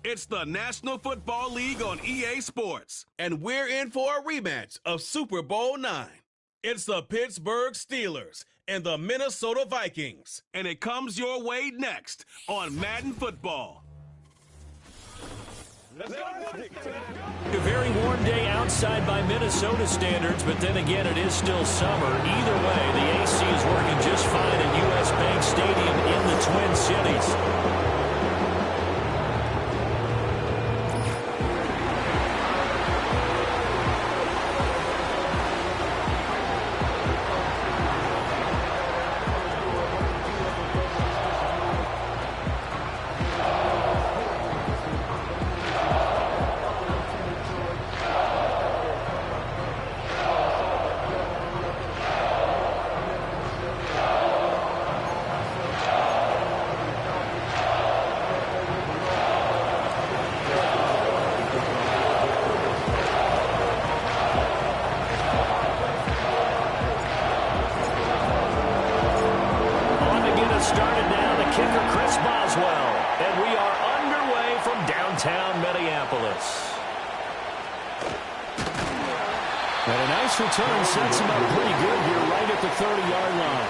It's the National Football League on EA Sports, and we're in for a rematch of Super Bowl IX. It's the Pittsburgh Steelers and the Minnesota Vikings, and it comes your way next on Madden Football. A very warm day outside by Minnesota standards, but then again, it is still summer. Either way, the AC is working just fine at U.S. Bank Stadium in the Twin Cities. Return sets him up pretty good here right at the 30-yard line.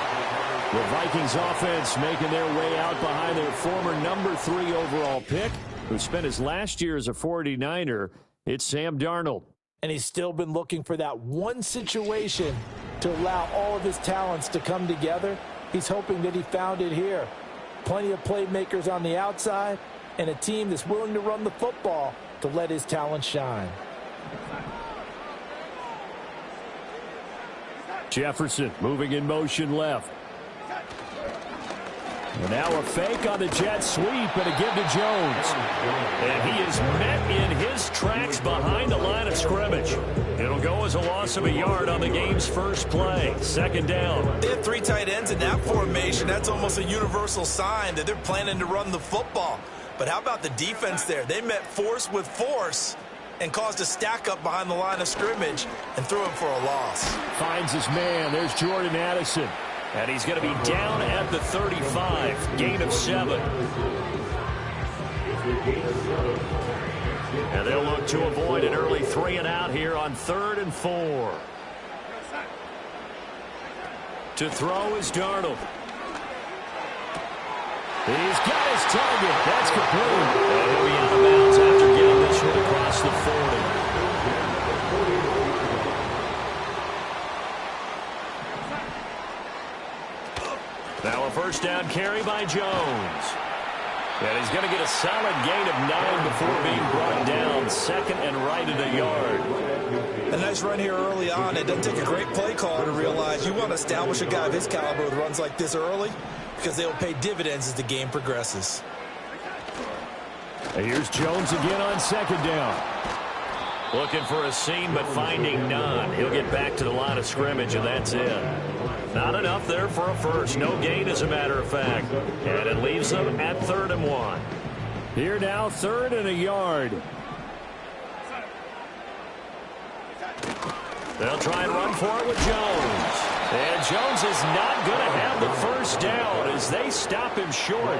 The Vikings offense making their way out behind their former number 3 overall pick, who spent his last year as a 49er. It's Sam Darnold. And he's still been looking for that one situation to allow all of his talents to come together. He's hoping that he found it here. Plenty of playmakers on the outside and a team that's willing to run the football to let his talent shine. Jefferson moving in motion left. And now a fake on the jet sweep and a give to Jones. And he is met in his tracks behind the line of scrimmage. It'll go as a loss of a yard on the game's first play. Second down. They have 3 tight ends in that formation. That's almost a universal sign that they're planning to run the football. But how about the defense there? They met force with force and caused a stack up behind the line of scrimmage and threw him for a loss. Finds his man. There's Jordan Addison. And he's going to be down at the 35. Gain of 7. And they'll look to avoid an early 3 and out here on 3rd and 4. To throw is Darnold. He's got his target. That's complete. And he'll be out of bounds after getting this one across the 40. Now a first down carry by Jones. And he's going to get a solid gain of 9 before being brought down. 2nd and right at a yard. A nice run here early on. It doesn't take a great play caller to realize you want to establish a guy of his caliber with runs like this early, because they'll pay dividends as the game progresses. And here's Jones again on 2nd down. Looking for a seam, but finding none. He'll get back to the line of scrimmage, and that's it. Not enough there for a first. No gain, as a matter of fact. And it leaves them at 3rd and 1. Here now, 3rd and a yard. They'll try and run for it with Jones. And Jones is not going to have the first down as they stop him short.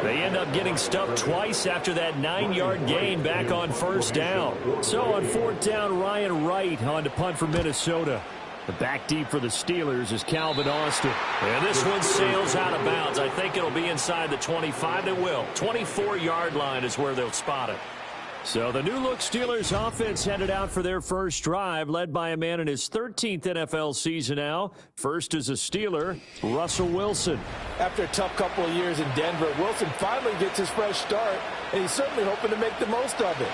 They end up getting stuffed twice after that 9-yard gain back on 1st down. So on 4th down, Ryan Wright on to punt for Minnesota. The back deep for the Steelers is Calvin Austin. And this one sails out of bounds. I think it'll be inside the 25. It will. 24-yard line is where they'll spot it. So the new-look Steelers offense headed out for their first drive, led by a man in his 13th NFL season now. First is a Steeler, Russell Wilson. After a tough couple of years in Denver, Wilson finally gets his fresh start, and he's certainly hoping to make the most of it.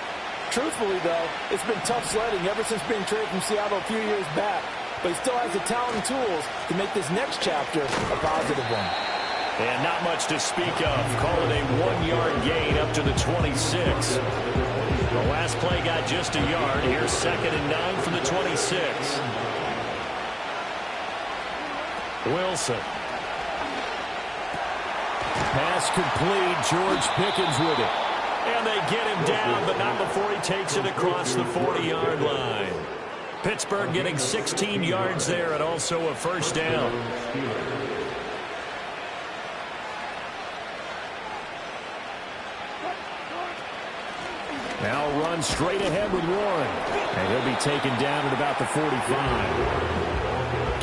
Truthfully, though, it's been tough sledding ever since being traded from Seattle a few years back, but he still has the talent and tools to make this next chapter a positive one. And not much to speak of. Call it a 1-yard gain up to the 26. The last play got just a yard. Here's 2nd and 9 from the 26. Wilson. Pass complete. George Pickens with it. And they get him down, but not before he takes it across the 40-yard line. Pittsburgh getting 16 yards there and also a first down. They'll run straight ahead with Warren. And he'll be taken down at about the 45.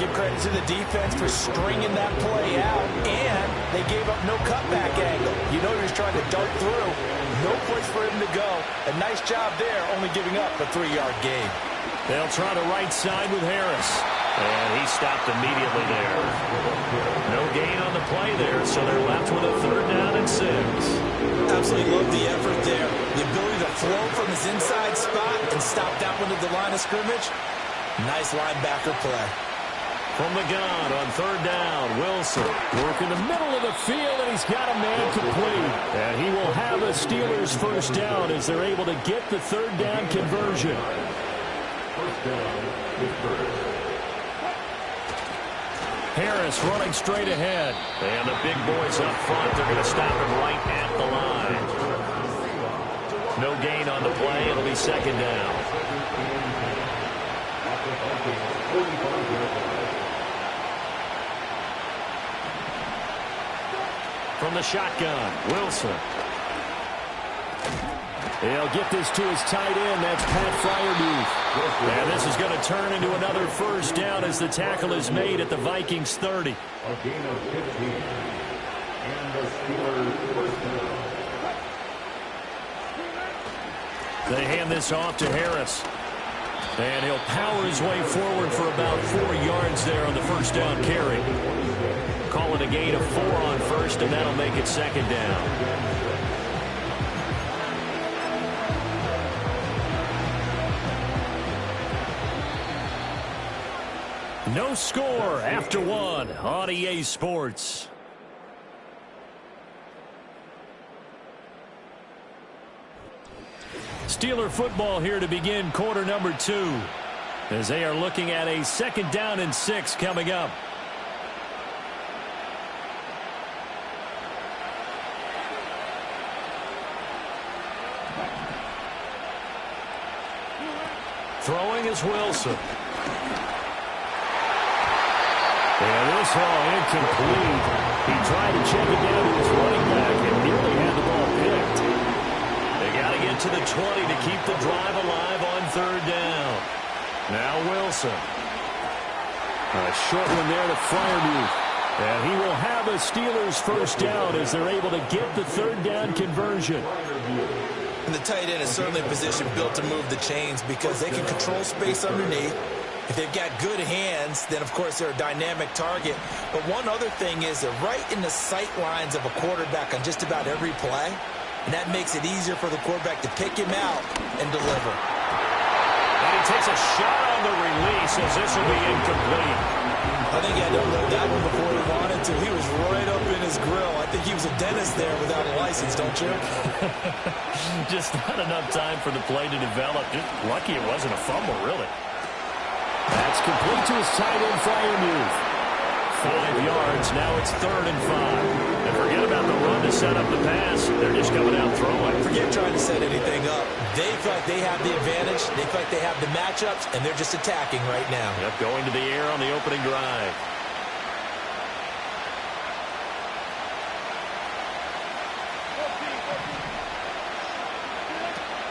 Give credit to the defense for stringing that play out, and they gave up no cutback angle. You know he was trying to dart through. No place for him to go. A nice job there, only giving up a 3-yard gain. They'll try to right side with Harris. And he stopped immediately there. No gain on the play there, so they're left with a 3rd down and 6. Absolutely love the effort there. The ability to flow from his inside spot and stop that one at the line of scrimmage. Nice linebacker play. From the gun on 3rd down, Wilson working the middle of the field, and he's got a man complete. And he will have a Steelers 1st down as they're able to get the 3rd down conversion. Harris running straight ahead. And the big boys up front, they're going to stop him right at the line. No gain on the play. It'll be 2nd down. From the shotgun, Wilson. He'll get this to his tight end. That's Pat Freiermuth. And this is going to turn into another 1st down as the tackle is made at the Vikings 30. They hand this off to Harris. And he'll power his way forward for about 4 yards there on the 1st down carry. Call it a gain of 4 on 1st, and that'll make it 2nd down. No score after 1 on EA Sports. Steeler football here to begin quarter number 2, as they are looking at a 2nd down and 6 coming up. Throwing is Wilson. And this ball incomplete. He tried to check it down to his running back and nearly had the ball picked. They got to get to the 20 to keep the drive alive on 3rd down. Now Wilson. A short one there to Freiermuth. And he will have a Steelers 1st down as they're able to get the 3rd down conversion. And the tight end is certainly a position built to move the chains because they can control space underneath. If they've got good hands, then, of course, they're a dynamic target. But one other thing is they're right in the sight lines of a quarterback on just about every play, and that makes it easier for the quarterback to pick him out and deliver. And he takes a shot on the release as this will be incomplete. I think he had to unload that one before he wanted to. He was right up in his grill. I think he was a dentist there without a license, don't you? Just not enough time for the play to develop. Just lucky it wasn't a fumble, really. That's complete to his tight end, Freiermuth. 5 yards. Now it's 3rd and 5. And forget about the run to set up the pass. They're just coming out throwing. Forget trying to set anything up. They feel like they have the advantage. They feel like they have the matchups, and they're just attacking right now. Yep, going to the air on the opening drive.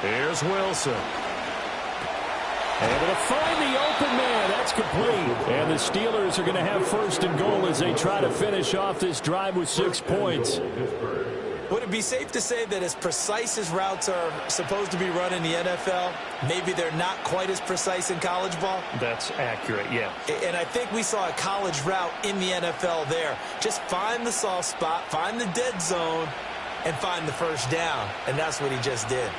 Here's Wilson. Able to find the open man. That's complete. And the Steelers are going to have 1st and goal as they try to finish off this drive with 6 points. Would it be safe to say that as precise as routes are supposed to be run in the NFL, maybe they're not quite as precise in college ball? That's accurate, yeah. And I think we saw a college route in the NFL there. Just find the soft spot, find the dead zone, and find the 1st down. And that's what he just did.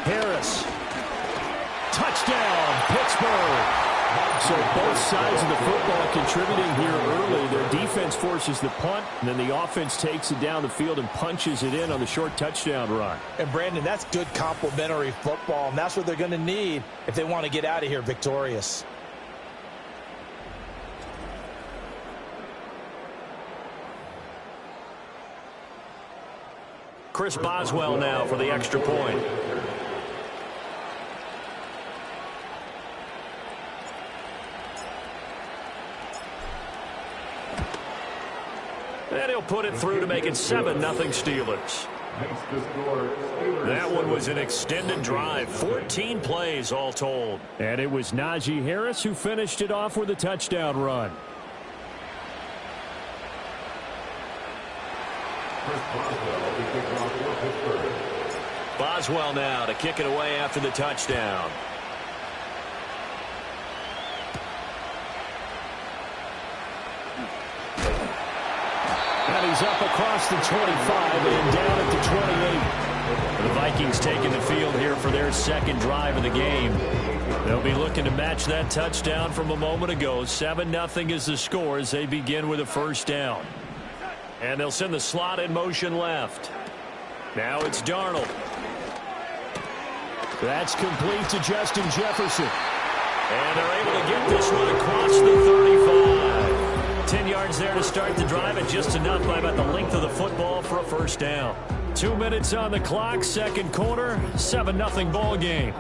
Harris. Touchdown, Pittsburgh. So both sides of the football contributing here early. Their defense forces the punt, and then the offense takes it down the field and punches it in on the short touchdown run. And, Brandon, that's good complementary football, and that's what they're going to need if they want to get out of here victorious. Chris Boswell now for the extra point. And he'll put it through to make it 7-0 Steelers. That one was an extended drive, 14 plays all told. And it was Najee Harris who finished it off with a touchdown run. Boswell now to kick it away after the touchdown. And he's up across the 25 and down at the 28. The Vikings taking the field here for their second drive of the game. They'll be looking to match that touchdown from a moment ago. 7-0 is the score as they begin with a first down. And they'll send the slot in motion left. Now it's Darnold. That's complete to Justin Jefferson. And they're able to get this one across the 35. 10 yards there to start the drive, and just enough by about the length of the football for a first down. 2 minutes on the clock, second quarter, 7-0 ball game.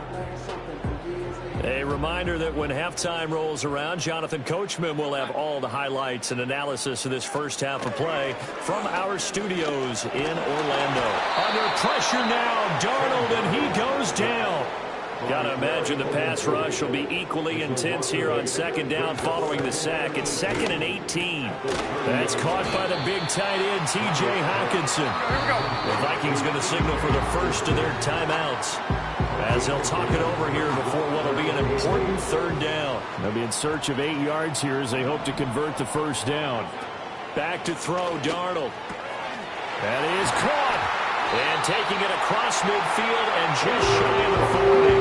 A reminder that when halftime rolls around, Jonathan Coachman will have all the highlights and analysis of this first half of play from our studios in Orlando. Under pressure now, Darnold, and he goes down. Got to imagine the pass rush will be equally intense here on second down following the sack. It's 2nd and 18. That's caught by the big tight end, T.J. Hockenson. The Vikings going to signal for the first of their timeouts as they'll talk it over here before what will be an important third down. They'll be in search of 8 yards here as they hope to convert the first down. Back to throw, Darnold. That is caught. And taking it across midfield and just shy of the 40.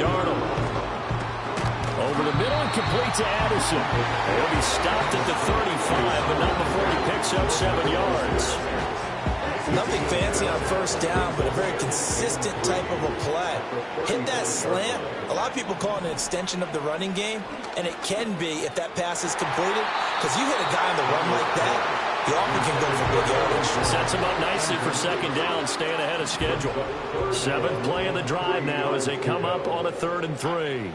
Darnold. Over the middle and complete to Addison. He'll be stopped at the 35, but not before he picks up 7 yards. Nothing fancy on first down, but a very consistent type of a play. Hit that slant. A lot of people call it an extension of the running game, and it can be if that pass is completed, because you hit a guy on the run like that, he often can go for big yardage. Sets him up nicely for second down, staying ahead of schedule. 7th play of the drive now as they come up on a 3rd and 3.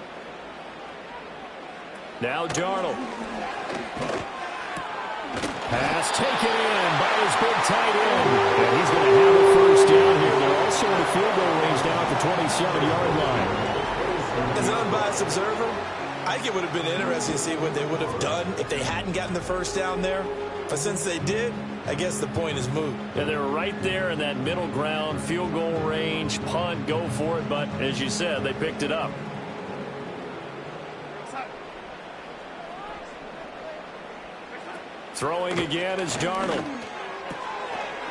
Now Darnold. Pass taken in by his big tight end. And he's going to have a first down here. They're also in the field goal range now at the 27-yard line. As an unbiased observer, I think it would have been interesting to see what they would have done if they hadn't gotten the first down there. But since they did, I guess the point is moot. Yeah, they're right there in that middle ground, field goal range, punt, go for it. But as you said, they picked it up. Throwing again is Darnold.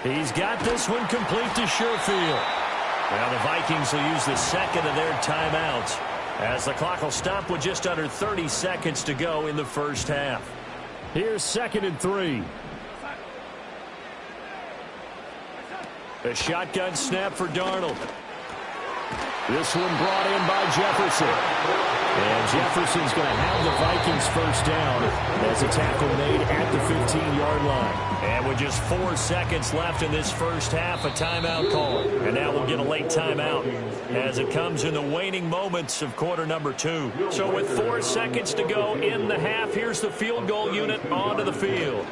He's got this one complete to Sherfield. Now the Vikings will use the second of their timeouts as the clock will stop with just under 30 seconds to go in the first half. Here's 2nd and 3. A shotgun snap for Darnold. This one brought in by Jefferson. And Jefferson's going to have the Vikings first down as a tackle made at the 15-yard line. And with just 4 seconds left in this first half, a timeout call. And now we'll get a late timeout as it comes in the waning moments of quarter number 2. So with 4 seconds to go in the half, here's the field goal unit onto the field.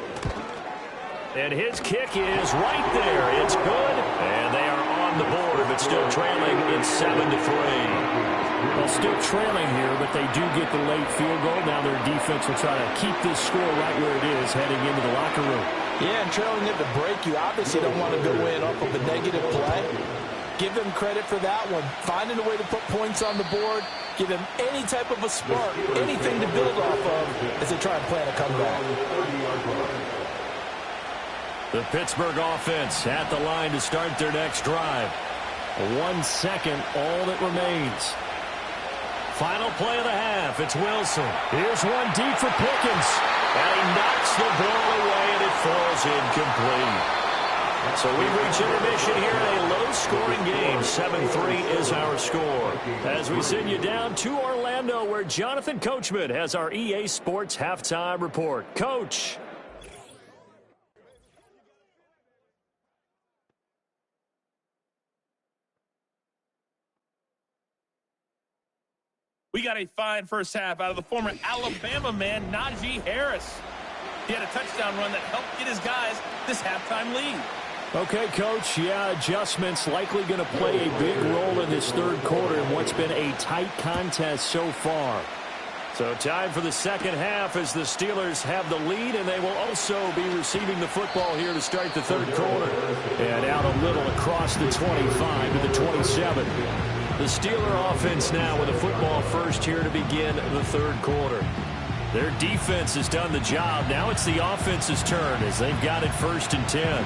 And his kick is right there. It's good. And they are on the board, but still trailing. It's 7-3. Well, still trailing here, but they do get the late field goal. Now their defense will try to keep this score right where it is heading into the locker room. Yeah, and trailing at the break, you obviously don't want to go in off of a negative play. Give them credit for that one. Finding a way to put points on the board, give them any type of a spark, anything to build off of as they try and plan a comeback. The Pittsburgh offense at the line to start their next drive. 1 second, all that remains. Final play of the half. It's Wilson. Here's one deep for Pickens. And he knocks the ball away, and it falls incomplete. So we reach intermission here in a low-scoring game. 7-3 is our score. As we send you down to Orlando, where Jonathan Coachman has our EA Sports Halftime Report. Coach. We got a fine first half out of the former Alabama man, Najee Harris. He had a touchdown run that helped get his guys this halftime lead. Okay, Coach, yeah, adjustments likely going to play a big role in this third quarter in what's been a tight contest so far. So time for the second half as the Steelers have the lead, and they will also be receiving the football here to start the third quarter. And out a little across the 25 to the 27. The Steeler offense now with the football first here to begin the third quarter. Their defense has done the job. Now it's the offense's turn as they've got it 1st and 10.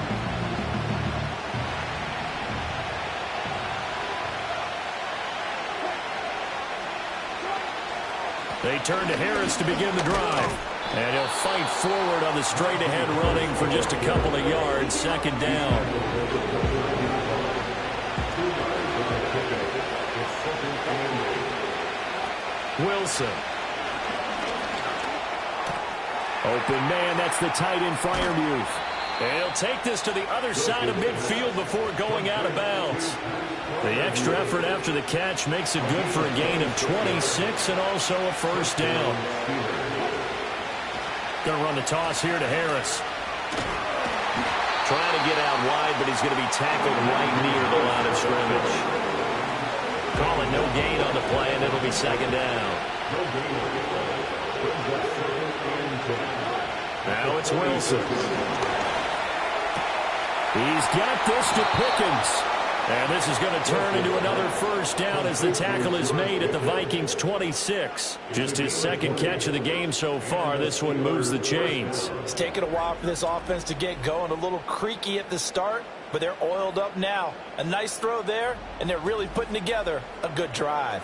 They turn to Harris to begin the drive. And he'll fight forward on the straight-ahead running for just a couple of yards. Second down. Wilson. Open man, that's the tight end Freiermuth. And he'll take this to the other side of midfield before going out of bounds. The extra effort after the catch makes it good for a gain of 26 and also a first down. Going to run the toss here to Harris. Trying to get out wide, but he's going to be tackled right near the line of scrimmage. Calling no gain on the play, and it'll be second down. Now it's Wilson. He's got this to Pickens. And this is going to turn into another first down as the tackle is made at the Vikings 26. Just his second catch of the game so far. This one moves the chains. It's taken a while for this offense to get going. A little creaky at the start, but they're oiled up now. A nice throw there, and they're really putting together a good drive.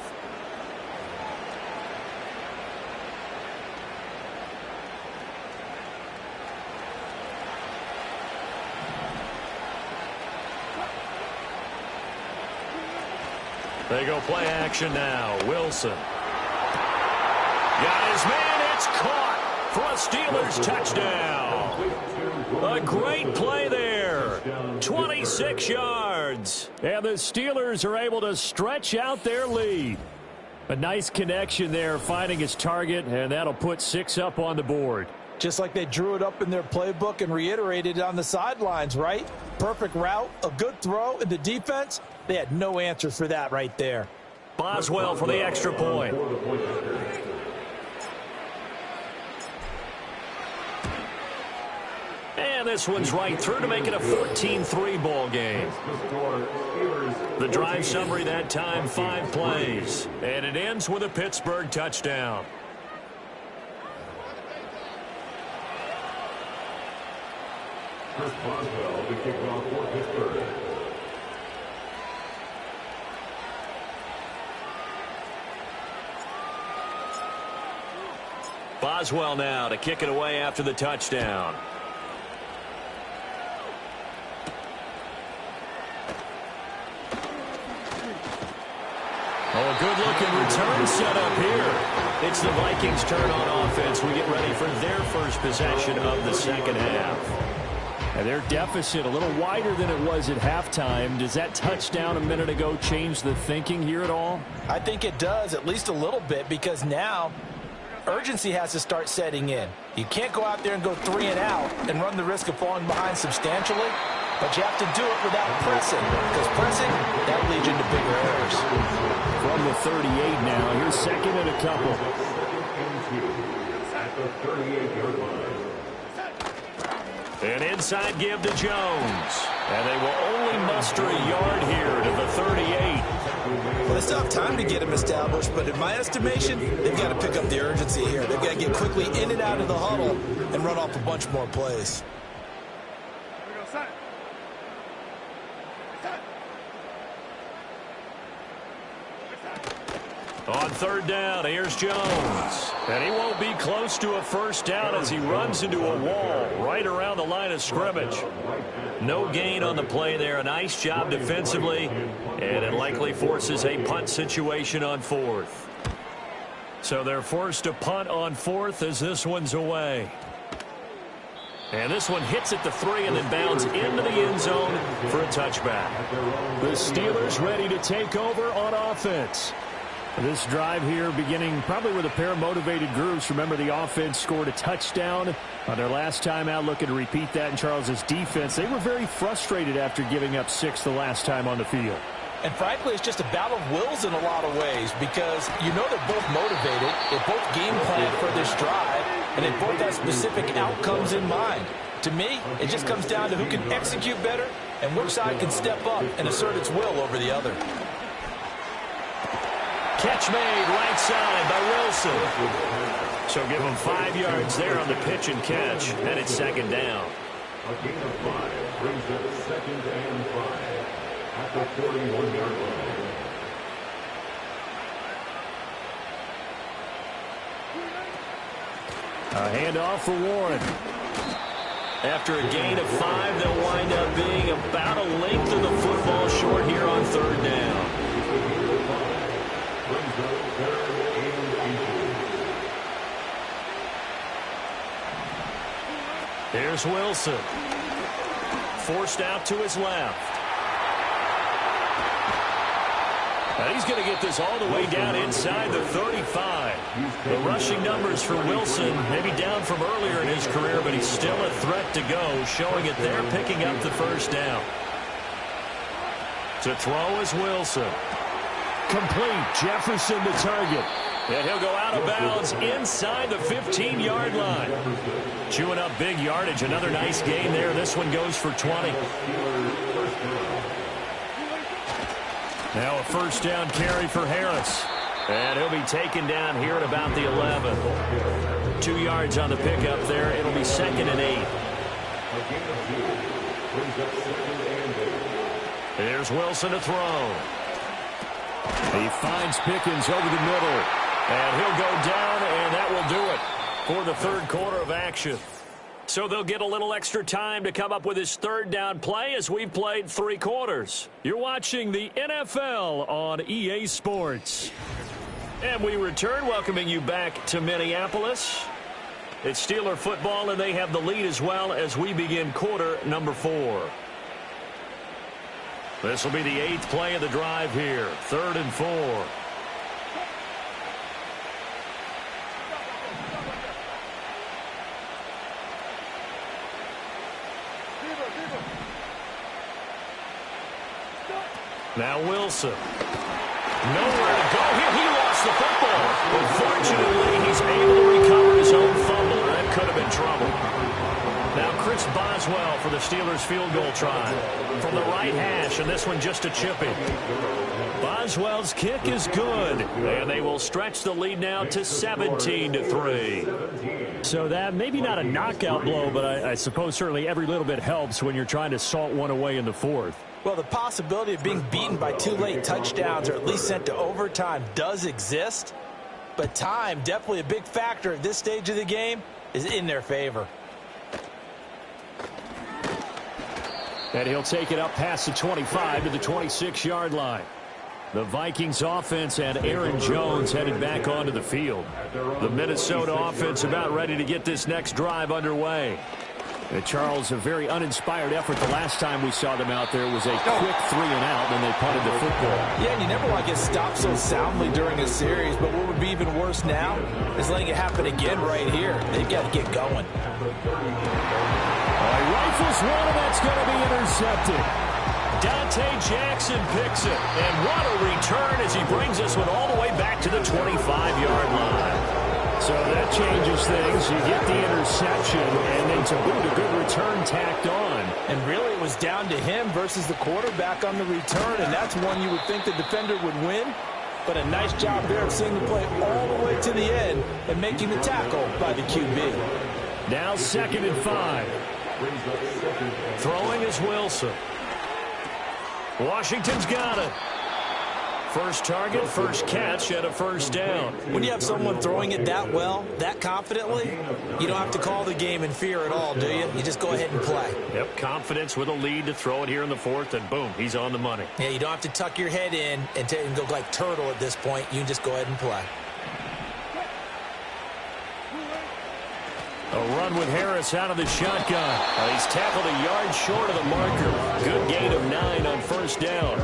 They go play action now. Wilson. Got his man. It's caught for a Steelers touchdown. A great play there. 26 yards. And the Steelers are able to stretch out their lead. A nice connection there, finding his target, and that'll put 6 up on the board. Just like they drew it up in their playbook and reiterated it on the sidelines, right? Perfect route, a good throw, and the defense, they had no answer for that right there. Boswell for the extra point. And this one's right through to make it a 14-3 ball game. The drive summary that time, 5 plays. And it ends with a Pittsburgh touchdown. Chris Boswell, the kickoff for Pittsburgh. Boswell now to kick it away after the touchdown. Oh, a good-looking return set up here. It's the Vikings' turn on offense. We get ready for their first possession of the second half. And their deficit a little wider than it was at halftime. Does that touchdown a minute ago change the thinking here at all? I think it does, at least a little bit, because now urgency has to start setting in. You can't go out there and go 3 and out and run the risk of falling behind substantially, but you have to do it without pressing, because pressing, that leads you into bigger errors. From the 38 now, here's second and a couple. At the 38-yard line. An inside give to Jones. And they will only muster a yard here to the 38. Well, they still have time to get him established, but in my estimation, they've got to pick up the urgency here. They've got to get quickly in and out of the huddle and run off a bunch more plays. On third down, here's Jones. And he won't be close to a first down as he runs into a wall right around the line of scrimmage. No gain on the play there. A nice job defensively. And it likely forces a punt situation on fourth. So they're forced to punt on fourth as this one's away. And this one hits at the 3 and then bounds into the end zone for a touchback. The Steelers ready to take over on offense. This drive here beginning probably with a pair of motivated groups. Remember, the offense scored a touchdown on their last time out, looking to repeat that in Charles's defense. They were very frustrated after giving up 6 the last time on the field. And frankly, it's just a battle of wills in a lot of ways because you know they're both motivated, they both game plan for this drive, and they both have specific outcomes in mind. To me, it just comes down to who can execute better and which side can step up and assert its will over the other. Catch made right side by Wilson. So give him 5 yards there on the pitch and catch, and it's second down. A gain of 5 brings up 2nd and 5 at the 41-yard line. A handoff for Warren. After a gain of 5, they'll wind up being about a length of the football short here on 3rd down. Here's Wilson. Forced out to his left. And he's going to get this all the way down inside the 35. The rushing numbers for Wilson, maybe down from earlier in his career, but he's still a threat to go, showing it there, picking up the 1st down. To throw is Wilson. Complete. Jefferson the target. And he'll go out of bounds inside the 15-yard line. Chewing up big yardage. Another nice gain there. This one goes for 20. Now a 1st down carry for Harris. And he'll be taken down here at about the 11. 2 yards on the pickup there. It'll be 2nd and 8. Here's Wilson to throw. He finds Pickens over the middle. And he'll go down, and that will do it for the 3rd quarter of action. So they'll get a little extra time to come up with his 3rd down play as we've played 3 quarters. You're watching the NFL on EA Sports. And we return, welcoming you back to Minneapolis. It's Steeler football, and they have the lead as well as we begin quarter number 4. This will be the 8th play of the drive here. 3rd and 4. Now Wilson. Nowhere to go here. He lost the football. Unfortunately, he's able to recover his own fumble. That could have been trouble. Now Chris Boswell for the Steelers field goal try. From the right hash, and this one just a chipping. Boswell's kick is good. And they will stretch the lead now to 17-3. So that maybe not a knockout blow, but I suppose certainly every little bit helps when you're trying to salt one away in the 4th. Well, the possibility of being beaten by 2 late touchdowns or at least sent to overtime does exist. But time, definitely a big factor at this stage of the game, is in their favor. And he'll take it up past the 25 to the 26-yard line. The Vikings offense and Aaron Jones headed back onto the field. The Minnesota offense about ready to get this next drive underway. And Charles, a very uninspired effort the last time we saw them out there was a quick 3 and out, then they punted the football. Yeah, and you never want to get stopped so soundly during a series, but what would be even worse now is letting it happen again right here. They've got to get going. He rifles one, and that's going to be intercepted. Dante Jackson picks it, and what a return as he brings this one all the way back to the 25-yard line. So that changes things. You get the interception, and then to boot, a good return tacked on. And really, it was down to him versus the quarterback on the return, and that's one you would think the defender would win. But a nice job there of seeing the play all the way to the end and making the tackle by the QB. Now 2nd and 5. Throwing is Wilson. Washington's got it. First target, first catch, and a 1st down. When you have someone throwing it that well, that confidently, you don't have to call the game in fear at all, do you? You just go ahead and play. Yep, confidence with a lead to throw it here in the 4th, and boom, he's on the money. Yeah, you don't have to tuck your head in and go like turtle at this point. You can just go ahead and play. A run with Harris out of the shotgun. He's tackled a yard short of the marker. Good gain of 9 on 1st down.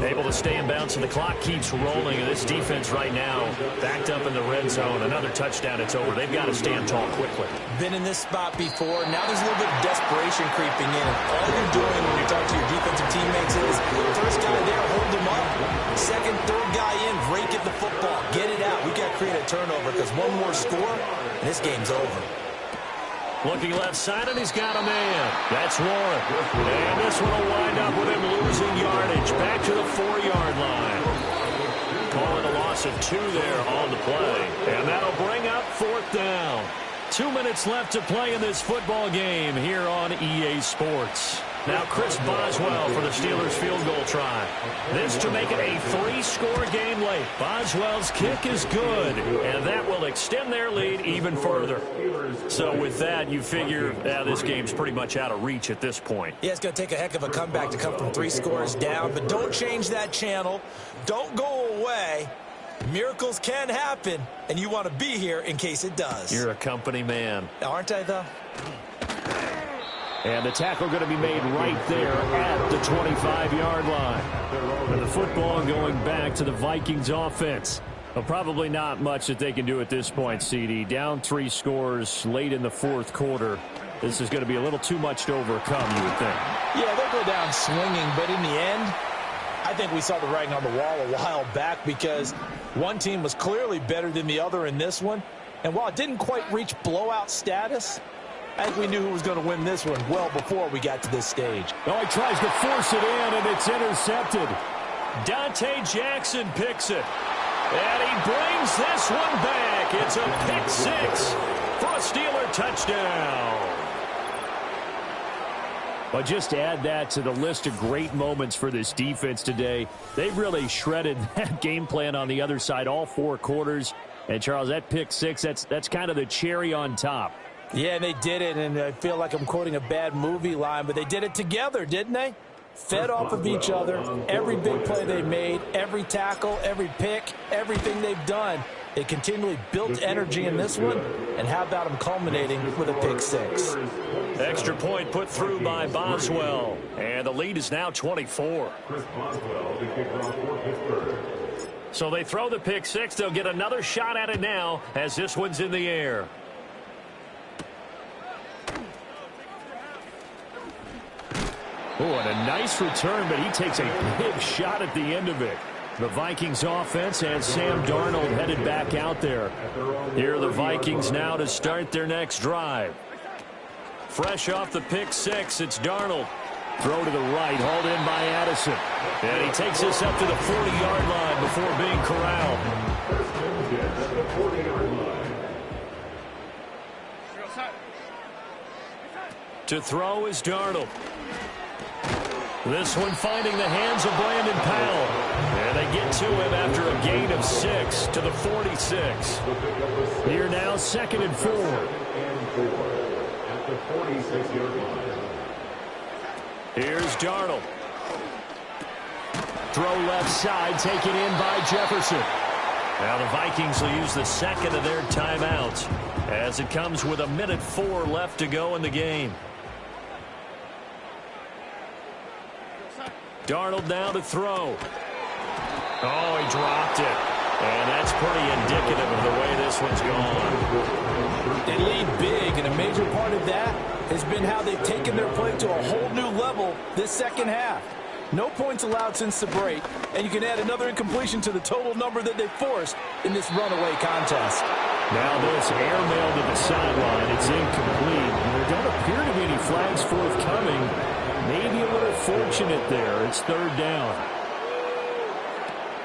Able to stay in bounds, and the clock keeps rolling. And this defense right now backed up in the red zone. Another touchdown, it's over. They've got to stand tall quickly. Been in this spot before. Now there's a little bit of desperation creeping in. And all you're doing when you talk to your defensive teammates is, first guy there, hold him up. Second, third guy in, rake at the football. Get it out. We got to create a turnover because one more score, and this game's over. Looking left side, and he's got a man. That's Warren. And this one will wind up with him losing yardage. Back to the 4-yard line. Calling a loss of 2 there on the play. And that'll bring up 4th down. 2 minutes left to play in this football game here on EA Sports. Now Chris Boswell for the Steelers field goal try. This to make it a 3-score game late. Boswell's kick is good, and that will extend their lead even further. So with that, you figure this game's pretty much out of reach at this point. Yeah, it's going to take a heck of a comeback to come from 3 scores down, but don't change that channel. Don't go away. Miracles can happen, and you want to be here in case it does. You're a company man. Aren't I, though? And the tackle going to be made right there at the 25-yard line. And the football going back to the Vikings offense. Well, probably not much that they can do at this point, CD. Down 3 scores late in the 4th quarter. This is going to be a little too much to overcome, you would think. Yeah, they'll go down swinging, but in the end, I think we saw the writing on the wall a while back because one team was clearly better than the other in this one. And while it didn't quite reach blowout status, I think we knew who was going to win this one well before we got to this stage. Oh, he tries to force it in, and it's intercepted. Dante Jackson picks it. And he brings this one back. It's a pick 6 for a Steeler touchdown. But just add that to the list of great moments for this defense today. They've really shredded that game plan on the other side all 4 quarters. And, Charles, that pick 6, that's kind of the cherry on top. Yeah, they did it, and I feel like I'm quoting a bad movie line, but they did it together, didn't they? Fed off of each other, every big play they made, every tackle, every pick, everything they've done. They continually built energy in this one, and how about them culminating with a pick 6? Extra point put through by Boswell, and the lead is now 24. Chris Boswell, the kickoff for Pittsburgh. So they throw the pick 6. They'll get another shot at it now as this one's in the air. Oh, and a nice return, but he takes a big shot at the end of it. The Vikings offense and Sam Darnold headed back out there. Here are the Vikings now to start their next drive. Fresh off the pick 6, it's Darnold. Throw to the right, hauled in by Addison. And he takes this up to the 40-yard line before being corralled. At the 40-yard line. To throw is Darnold. This one finding the hands of Brandon Powell. And they get to him after a gain of 6 to the 46. Here now 2nd and 4. At the 46-yard line. Here's Darnold. Throw left side, taken in by Jefferson. Now the Vikings will use the 2nd of their timeouts as it comes with 1:04 left to go in the game. Darnold now to throw. Oh, he dropped it. And that's pretty indicative of the way this one's gone. They lead big, and a major part of that has been how they've taken their play to a whole new level this second half. No points allowed since the break, and you can add another incompletion to the total number that they forced in this runaway contest. Now this airmail to the sideline. It's incomplete. There don't appear to be any flags forthcoming. Maybe a little fortunate there. It's 3rd down.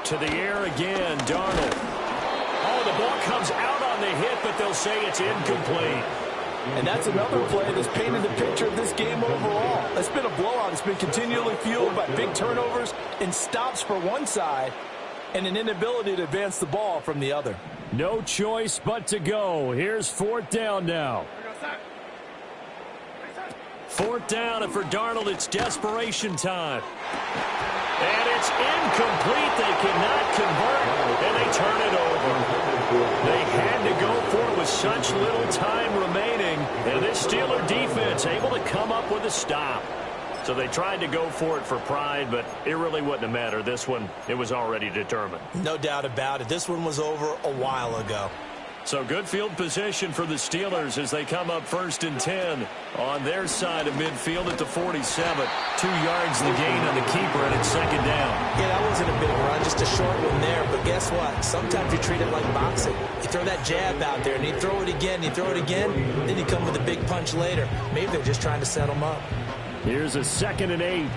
To the air again, Darnold. Oh, the ball comes out on the hit, but they'll say it's incomplete. And that's another play that's painted the picture of this game overall. It's been a blowout. It's been continually fueled by big turnovers and stops for one side and an inability to advance the ball from the other. No choice but to go. Here's 4th down now. 4th down, and for Darnold, it's desperation time. And it's incomplete. They cannot convert, and they turn it over. They had to go for it with such little time remaining, and this Steeler defense able to come up with a stop. So they tried to go for it for pride, but it really wouldn't have mattered. This one, it was already determined. No doubt about it. This one was over a while ago. So good field position for the Steelers as they come up 1st and 10 on their side of midfield at the 47. 2 yards the gain on the keeper, and it's 2nd down. Yeah, that wasn't a big run, just a short one there. But guess what? Sometimes you treat it like boxing. You throw that jab out there, and you throw it again, then you come with a big punch later. Maybe they're just trying to set them up. Here's a 2nd and 8.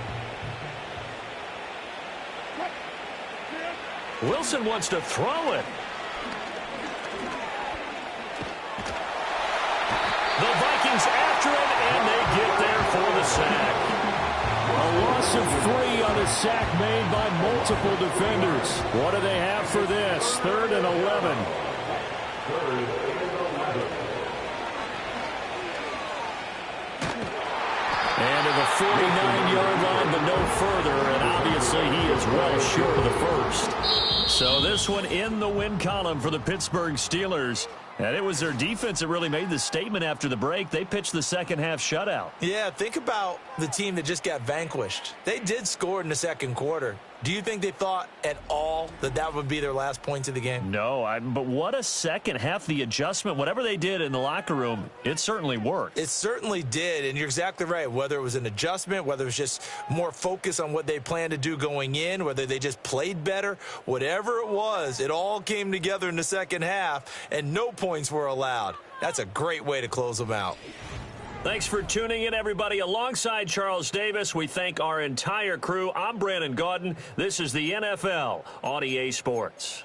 Wilson wants to throw it. The Vikings after it, and they get there for the sack. A loss of 3 on a sack made by multiple defenders. What do they have for this? 3rd and 11. And to the 49-yard line, but no further, and obviously he is well short of the first. So this one in the win column for the Pittsburgh Steelers. And it was their defense that really made the statement after the break. They pitched the second-half shutout. Yeah, think about the team that just got vanquished. They did score in the second quarter. Do you think they thought at all that that would be their last points of the game? No, but what a second half. The adjustment, whatever they did in the locker room, it certainly worked. It certainly did, and you're exactly right. Whether it was an adjustment, whether it was just more focus on what they planned to do going in, whether they just played better, whatever it was, it all came together in the second half, and no points were allowed. That's a great way to close them out. Thanks for tuning in, everybody. Alongside Charles Davis, we thank our entire crew. I'm Brandon Gaudin. This is the NFL on EA Sports.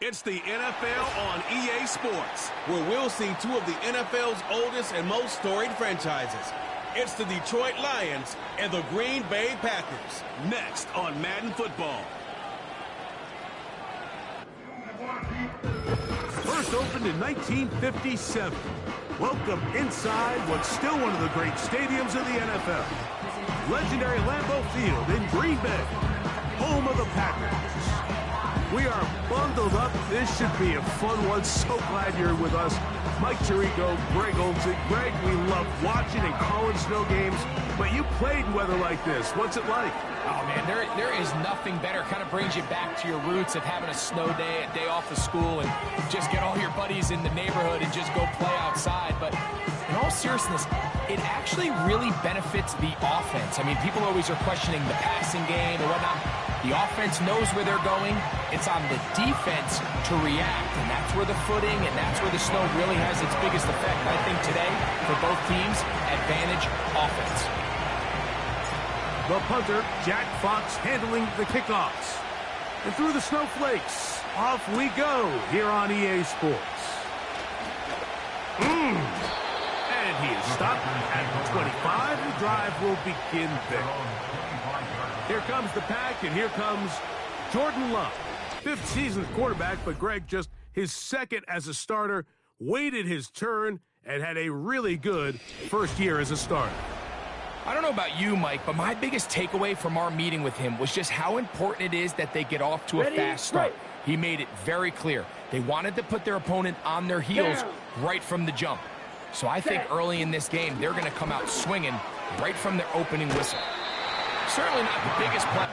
It's the NFL on EA Sports, where we'll see two of the NFL's oldest and most storied franchises. It's the Detroit Lions and the Green Bay Packers. Next on Madden Football. First opened in 1957. Welcome inside what's still one of the great stadiums of the NFL. Legendary Lambeau Field in Green Bay, home of the Packers. We are bundled up. This should be a fun one. So glad you're with us. Mike Tirico, Greg Olsen. Greg, we love watching and calling snow games, but you played in weather like this. What's it like? Oh, man, there is nothing better. Kind of brings you back to your roots of having a snow day, a day off of school, and just get all your buddies in the neighborhood and just go play outside. But in all seriousness, it actually really benefits the offense. I mean, people always are questioning the passing game and whatnot. The offense knows where they're going. It's on the defense to react, and that's where the footing and that's where the snow really has its biggest effect, I think, today for both teams. Advantage offense. The punter, Jack Fox, handling the kickoffs. And through the snowflakes, off we go here on EA Sports. And he is stopped at the 25. The drive will begin there. Here comes the pack, and here comes Jordan Love. 5th season quarterback, but Greg, just his 2nd as a starter, waited his turn, and had a really good first year as a starter. I don't know about you, Mike, but my biggest takeaway from our meeting with him was just how important it is that they get off to a fast start. He made it very clear. They wanted to put their opponent on their heels right from the jump. So I think early in this game, they're going to come out swinging right from their opening whistle. Certainly not the biggest play.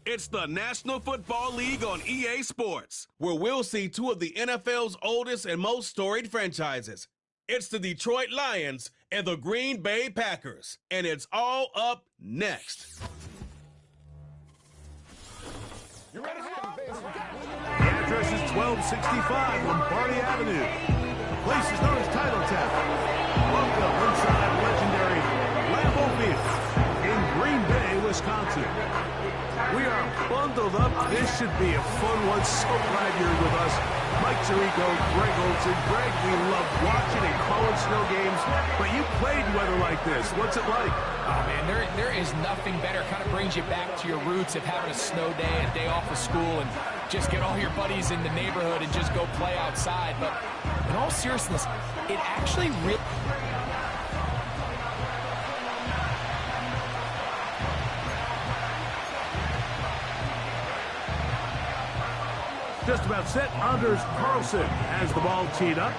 It's the National Football League on EA Sports, where we'll see 2 of the NFL's oldest and most storied franchises. It's the Detroit Lions and the Green Bay Packers, and it's all up next. You ready? The address is 1265 Lombardi Avenue. The place is known as Title Town. Welcome inside legendary Lambeau Field in Green Bay, Wisconsin. We are bundled up. This should be a fun one. So glad you're with us. Mike Tirico, Greg Olson. Greg, we love watching and calling snow games, but you played weather like this. What's it like? Oh, man, there is nothing better. Kind of brings you back to your roots of having a snow day, a day off of school, and just get all your buddies in the neighborhood and just go play outside. But in all seriousness, it actually really... Just about set. Anders Carlson has the ball teed up.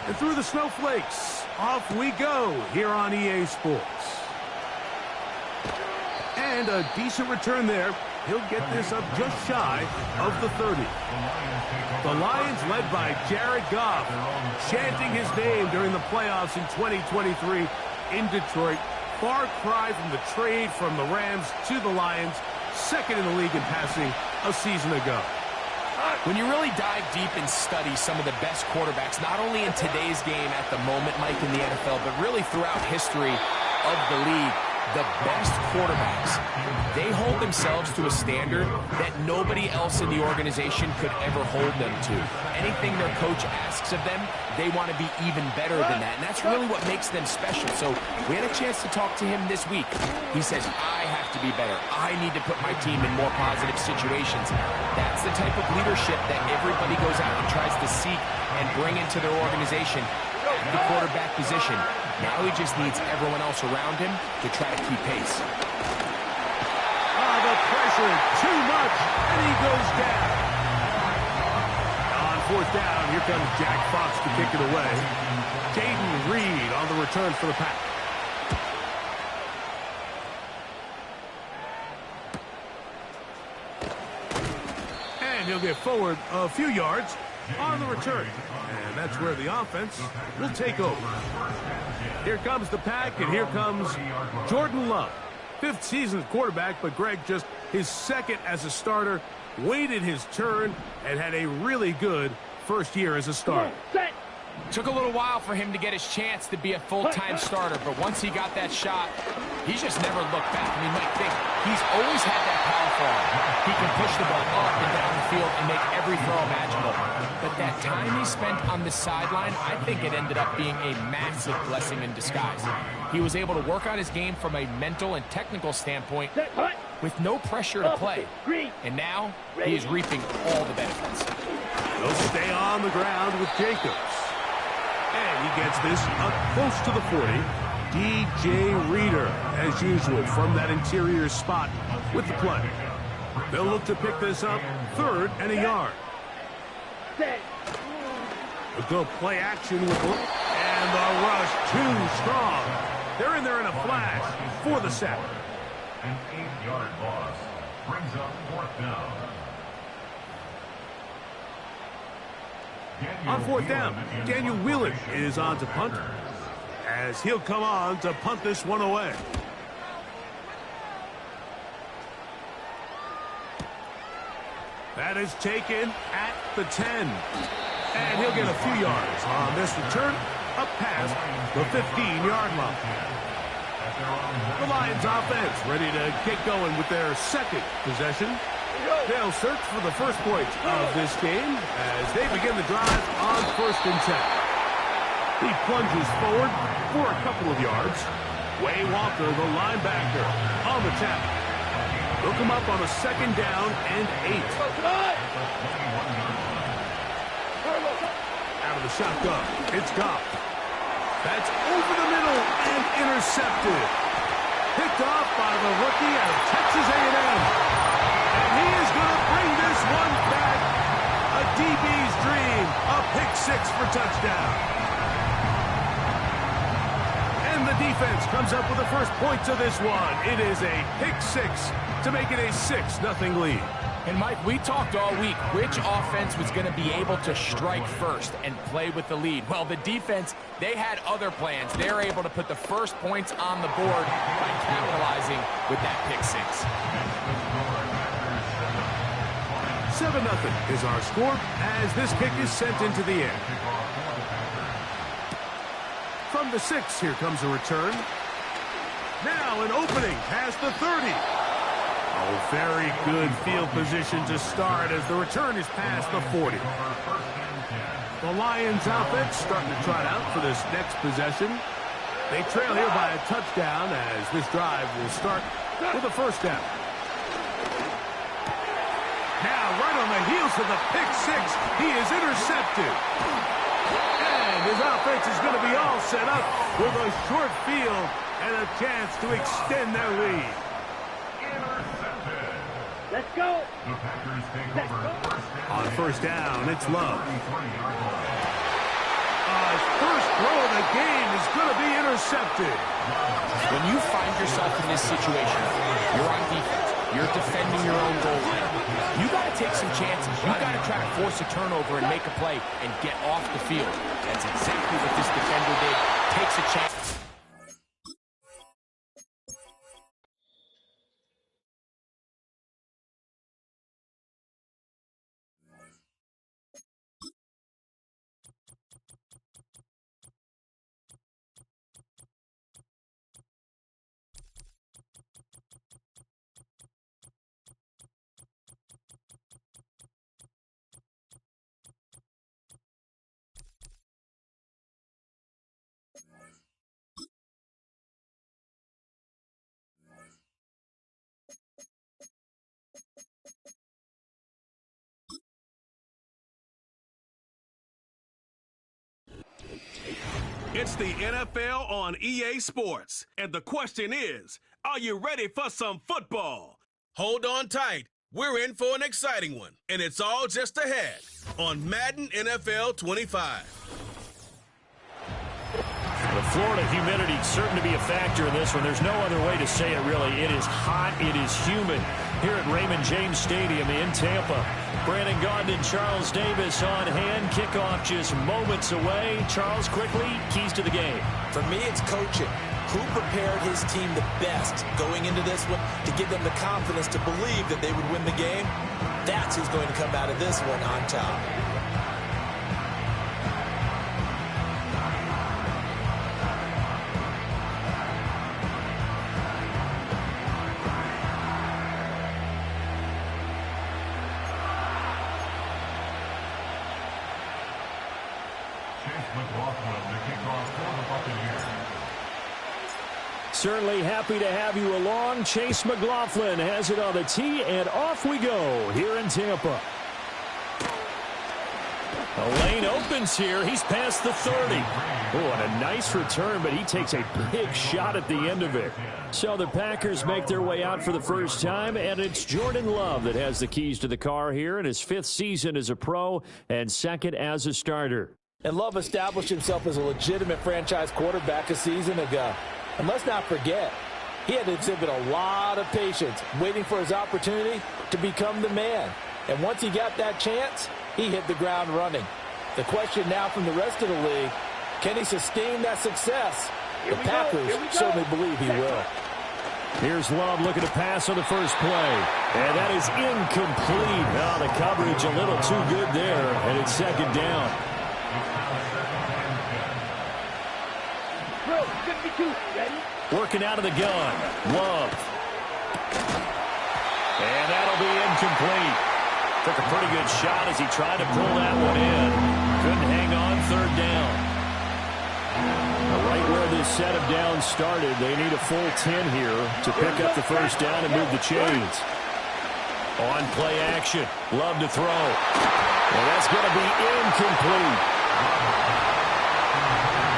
And through the snowflakes, off we go here on EA Sports. And a decent return there. He'll get this up just shy of the 30. The Lions led by Jared Goff, chanting his name during the playoffs in 2023 in Detroit. Far cry from the trade from the Rams to the Lions, second in the league in passing a season ago. When you really dive deep and study some of the best quarterbacks, not only in today's game at the moment, Mike, in the NFL, but really throughout history of the league, the best quarterbacks, they hold themselves to a standard that nobody else in the organization could ever hold them to. Anything their coach asks of them, they want to be even better than that, and that's really what makes them special. So we had a chance to talk to him this week. He says, I have to be better. I need to put my team in more positive situations. That's the type of leadership that everybody goes out and tries to seek and bring into their organization at the quarterback position. Now he just needs everyone else around him to try to keep pace. The pressure, too much, and he goes down. On fourth down, here comes Jack Fox to kick it away. Jaden Reed on the return for the Pack. And he'll get forward a few yards on the return. And that's where the offense will take over. Here comes the Pack, and here comes Jordan Love. 5th season as quarterback, but Greg just his 2nd as a starter, waited his turn, and had a really good first year as a starter. Took a little while for him to get his chance to be a full-time starter, but once he got that shot, he just never looked back. I mean, Mike, think, he's always had that powerful arm. He can push the ball up and down the field and make every throw imaginable. But that time he spent on the sideline, I think it ended up being a massive blessing in disguise. He was able to work on his game from a mental and technical standpoint with no pressure to play. And now he is reaping all the benefits. They'll stay on the ground with Jacobs. And he gets this up close to the 40. DJ Reader, as usual, from that interior spot with the play. They'll look to pick this up 3rd and a yard. They'll go play action with and the rush too strong. They're in there in a flash for the sack. An 8-yard loss brings up 4th down. On 4th down, Daniel Wheeler is on to punt, as he'll come on to punt this one away. That is taken at the 10. And he'll get a few yards on this return, up past the 15-yard line. The Lions offense ready to get going with their 2nd possession. They'll search for the first points of this game as they begin the drive on 1st and 10. He plunges forward for a couple of yards. Way Walker, the linebacker, on the tackle. They'll come up on a 2nd down and 8. Out of the shotgun, it's Goff. That's over the middle and intercepted. Picked off by the rookie out of Texas A&M. And he is going to bring this one back. A DB's dream. A pick 6 for touchdown. And the defense comes up with the first points of this one. It is a pick 6 to make it a 6-0 lead. And, Mike, we talked all week which offense was going to be able to strike first and play with the lead. Well, the defense, they had other plans. They're able to put the first points on the board by capitalizing with that pick 6. 7-0 is our score as this kick is sent into the air. From the 6, here comes a return. Now an opening past the 30. Oh, very good field position to start as the return is past the 40. The Lions offense starting to trot out for this next possession. They trail here by a touchdown as this drive will start with a 1st down. Now, right on the heels of the pick 6, he is intercepted. And his offense is going to be all set up with a short field and a chance to extend their lead. Let's go. The Packers take over. On 1st down, it's Love. His first throw of the game is going to be intercepted. When you find yourself in this situation, you're on defense. You're defending your own goal line. You got to take some chances. You got to try to force a turnover and make a play and get off the field. That's exactly what this defender did. Takes a chance. the NFL on EA Sports. And the question is, are you ready for some football? Hold on tight. We're in for an exciting one. And it's all just ahead on Madden NFL 25. The Florida humidity is certain to be a factor in this one. There's no other way to say it, really. It is hot. It is humid here at Raymond James Stadium in Tampa. Brandon Gaudin and Charles Davis on hand. Kickoff just moments away. Charles, quickly, keys to the game. For me, it's coaching. Who prepared his team the best going into this one to give them the confidence to believe that they would win the game? That's who's going to come out of this one on top. Certainly happy to have you along. Chase McLaughlin has it on the tee, and off we go here in Tampa. A lane opens here. He's past the 30. Oh, and a nice return, but he takes a big shot at the end of it. So the Packers make their way out for the first time, and it's Jordan Love that has the keys to the car here in his 5th season as a pro and 2nd as a starter. And Love established himself as a legitimate franchise quarterback a season ago. And let's not forget, he had to exhibit a lot of patience waiting for his opportunity to become the man. And once he got that chance, he hit the ground running. The question now from the rest of the league, can he sustain that success? The Packers certainly believe he will. Here's Love looking to pass on the first play. And that is incomplete. Oh, the coverage a little too good there, and it's 2nd down. Working out of the gun. Love. And that'll be incomplete. Took a pretty good shot as he tried to pull that one in. Couldn't hang on, 3rd down. Right where this set of downs started, they need a full 10 here to pick up the first down and move the chains. On play action. Love to throw. And that's going to be incomplete.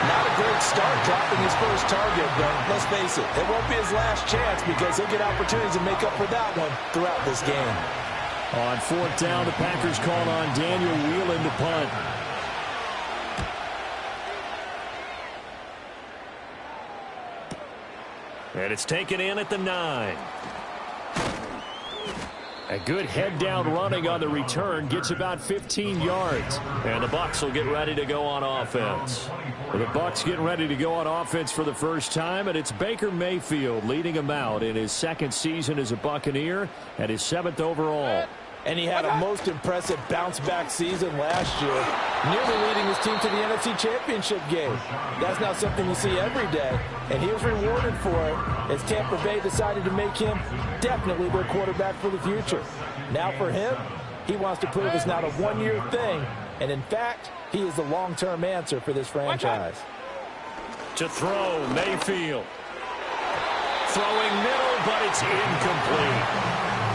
Not a great start dropping his first target, but let's face it, it won't be his last chance because he'll get opportunities to make up for that one throughout this game. On 4th down, the Packers called on Daniel Whelan to punt. And it's taken in at the 9. A good head-down running on the return gets about 15 yards. And the Bucs will get ready to go on offense. The Bucs getting ready to go on offense for the first time, and it's Baker Mayfield leading them out in his 2nd season as a Buccaneer and his 7th overall. And he had a most impressive bounce-back season last year, nearly leading his team to the NFC Championship game. That's not something you see every day, and he was rewarded for it as Tampa Bay decided to make him definitely their quarterback for the future. Now for him, he wants to prove it's not a one-year thing, and in fact, he is the long-term answer for this franchise. To throw, Mayfield. Throwing middle, but it's incomplete.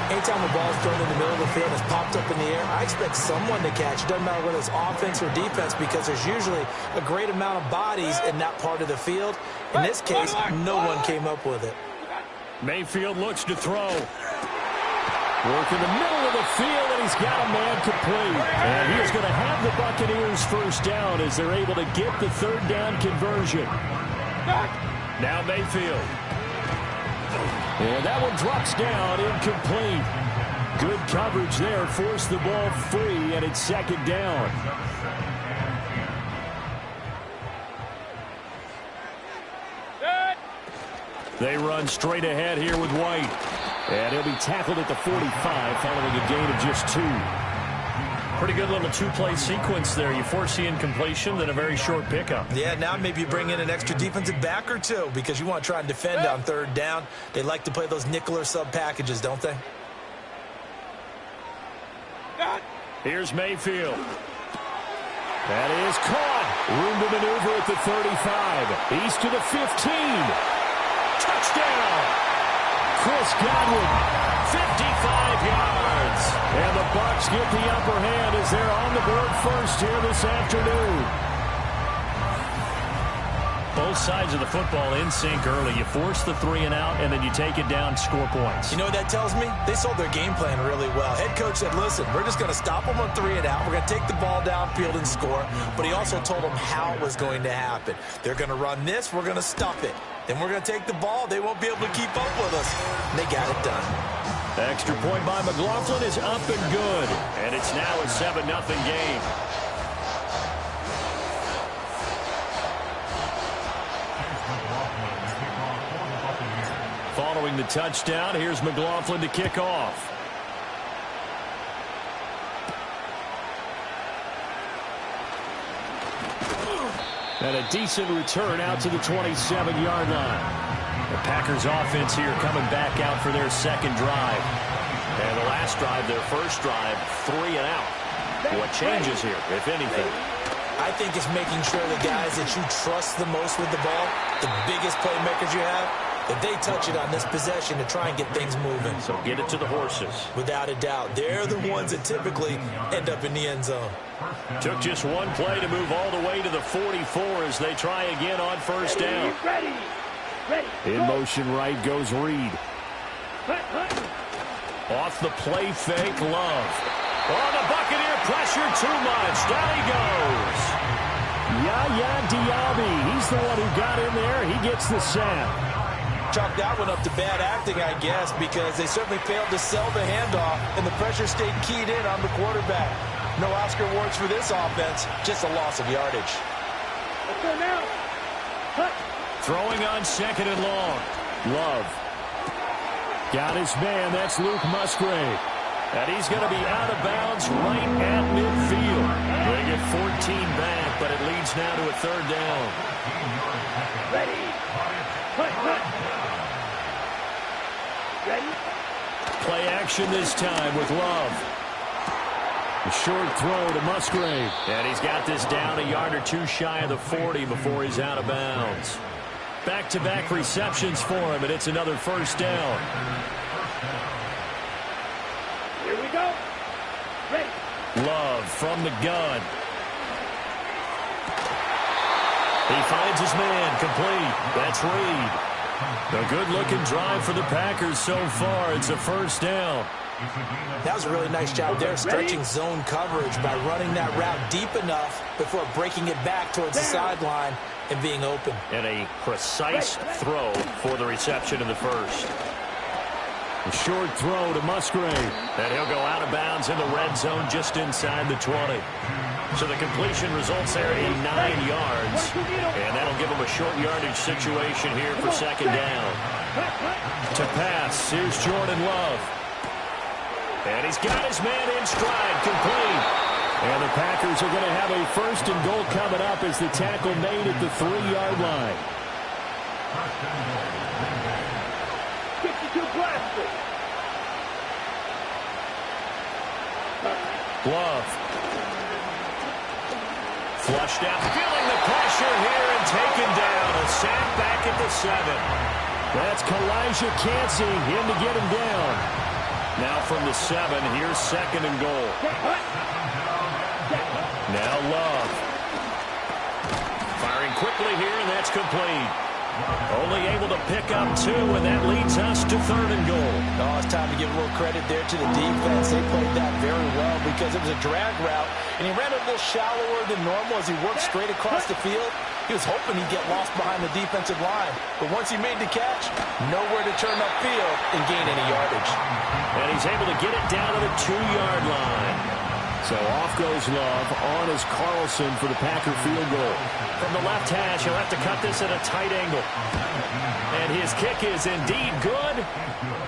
Anytime the ball's thrown in the middle of the field and is popped up in the air, I expect someone to catch. It doesn't matter whether it's offense or defense because there's usually a great amount of bodies in that part of the field. In this case, no one came up with it. Mayfield looks to throw. Work in the middle of the field, and he's got a man complete. And he is going to have the Buccaneers first down as they're able to get the 3rd down conversion. Now Mayfield. And that one drops down, incomplete. Good coverage there, forced the ball free, and it's 2nd down. They run straight ahead here with White. And he'll be tackled at the 45 following a gain of just 2. Pretty good little 2-play sequence there. You force the incompletion, then a very short pickup. Yeah, now maybe you bring in an extra defensive back or two because you want to try and defend on 3rd down. They like to play those nickel or sub packages, don't they? Here's Mayfield. That is caught. Room to maneuver at the 35. East to the 15. Touchdown. Chris Godwin, 55 yards. And the Bucs get the upper hand as they're on the board first here this afternoon. Both sides of the football in sync early. You force the 3 and out, and then you take it down, score points. You know what that tells me? They sold their game plan really well. Head coach said, listen, we're just going to stop them on 3 and out. We're going to take the ball downfield and score. But he also told them how it was going to happen. They're going to run this. We're going to stop it. Then we're going to take the ball. They won't be able to keep up with us. And they got it done. The extra point by McLaughlin is up and good. And it's now a 7-0 game. Following the touchdown, here's McLaughlin to kick off. And a decent return out to the 27-yard line. The Packers offense here coming back out for their second drive. And the last drive, their first drive, 3 and out. What changes here, if anything? I think it's making sure the guys that you trust the most with the ball, the biggest playmakers you have, that they touch it on this possession to try and get things moving. So get it to the horses. Without a doubt. They're the ones that typically end up in the end zone. Took just one play to move all the way to the 44 as they try again on first down. Ready. In motion right goes Reed. Off the play fake, Love. Oh, the Buccaneer pressure too much. Down he goes. Yaya Diaby. He's the one who got in there. He gets the sack. Chalk that one up to bad acting, I guess, because they certainly failed to sell the handoff, and the pressure stayed keyed in on the quarterback. No Oscar awards for this offense, just a loss of yardage. Let's go now. Cut. Throwing on second and long. Love. Got his man. That's Luke Musgrave. And he's going to be out of bounds right at midfield. They get 14 back, but it leads now to a third down. Ready. Cut. Ready. Play action this time with Love. A short throw to Musgrave. And he's got this down a yard or two shy of the 40 before he's out of bounds. Back-to-back receptions for him, and it's another first down. Here we go. Ready. Love from the gun. He finds his man, complete. That's Reed. A good-looking drive for the Packers so far. It's a first down. That was a really nice job there, stretching zone coverage by running that route deep enough before breaking it back towards the sideline and being open. And a precise throw for the reception in the first. A short throw to Musgrave. And he'll go out of bounds in the red zone just inside the 20. So the completion results there in 9 yards. And that'll give him a short yardage situation here for second down. To pass, here's Jordan Love. And he's got his man in stride, complete. And the Packers are going to have a first and goal coming up as the tackle made at the 3-yard line. 62 plastic. Love. Flushed out, feeling the pressure here and taken down. A sack back at the 7. That's Kalijah Cansey in to get him down. Now from the 7, here's second and goal. Now Love. Firing quickly here, and that's complete. Only able to pick up 2, and that leads us to third and goal. Oh, it's time to give a little credit there to the defense. They played that very well because it was a drag route, and he ran a little shallower than normal as he worked straight across the field. He was hoping he'd get lost behind the defensive line, but once he made the catch, nowhere to turn upfield and gain any yardage. And he's able to get it down to the 2-yard line. So off goes Love. On is Carlson for the Packer field goal. From the left hash, he'll have to cut this at a tight angle. And his kick is indeed good.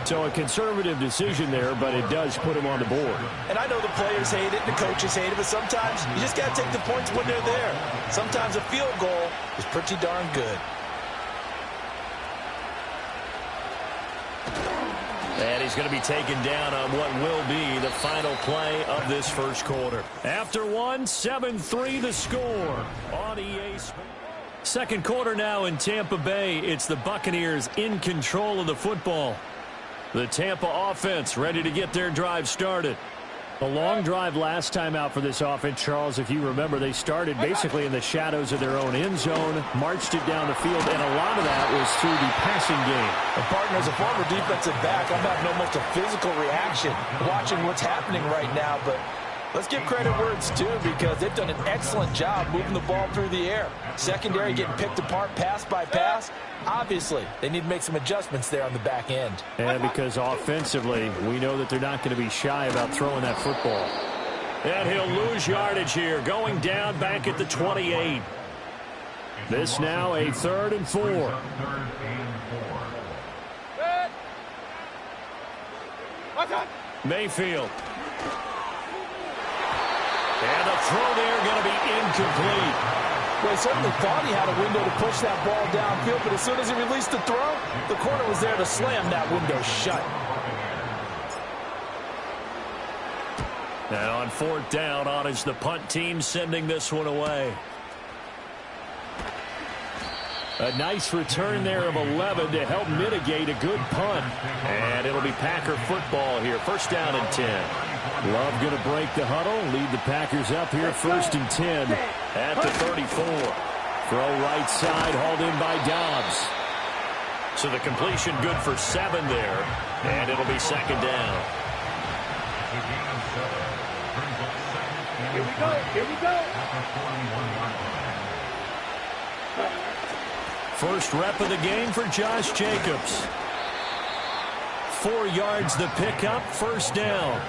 So a conservative decision there, but it does put him on the board. And I know the players hate it, the coaches hate it, but sometimes you just got to take the points when they're there. Sometimes a field goal is pretty darn good. And he's going to be taken down on what will be the final play of this first quarter. After 1, 7-3 the score on EA Sports. Second quarter now in Tampa Bay. It's the Buccaneers in control of the football. The Tampa offense ready to get their drive started. A long drive last time out for this offense, Charles. If you remember, they started basically in the shadows of their own end zone, marched it down the field, and a lot of that was through the passing game. And partner, as a former defensive back, I'm having almost a physical reaction watching what's happening right now, but let's give credit where it's due because they've done an excellent job moving the ball through the air. Secondary getting picked apart pass by pass. Obviously, they need to make some adjustments there on the back end. And because offensively, we know that they're not going to be shy about throwing that football. And he'll lose yardage here, going down back at the 28. This now a 3rd and 4. Mayfield. And the throw there going to be incomplete. Well, he certainly thought he had a window to push that ball downfield, but as soon as he released the throw, the corner was there to slam that window shut. Now on 4th down, on is the punt team sending this one away. A nice return there of 11 to help mitigate a good punt. And it'll be Packer football here. 1st down and 10. Love going to break the huddle, lead the Packers up here. 1st and 10 at the 34. Throw right side, hauled in by Dobbs. So the completion good for 7 there. And it'll be 2nd down. Here we go. Here we go. First rep of the game for Josh Jacobs. 4 yards the pickup, 1st down.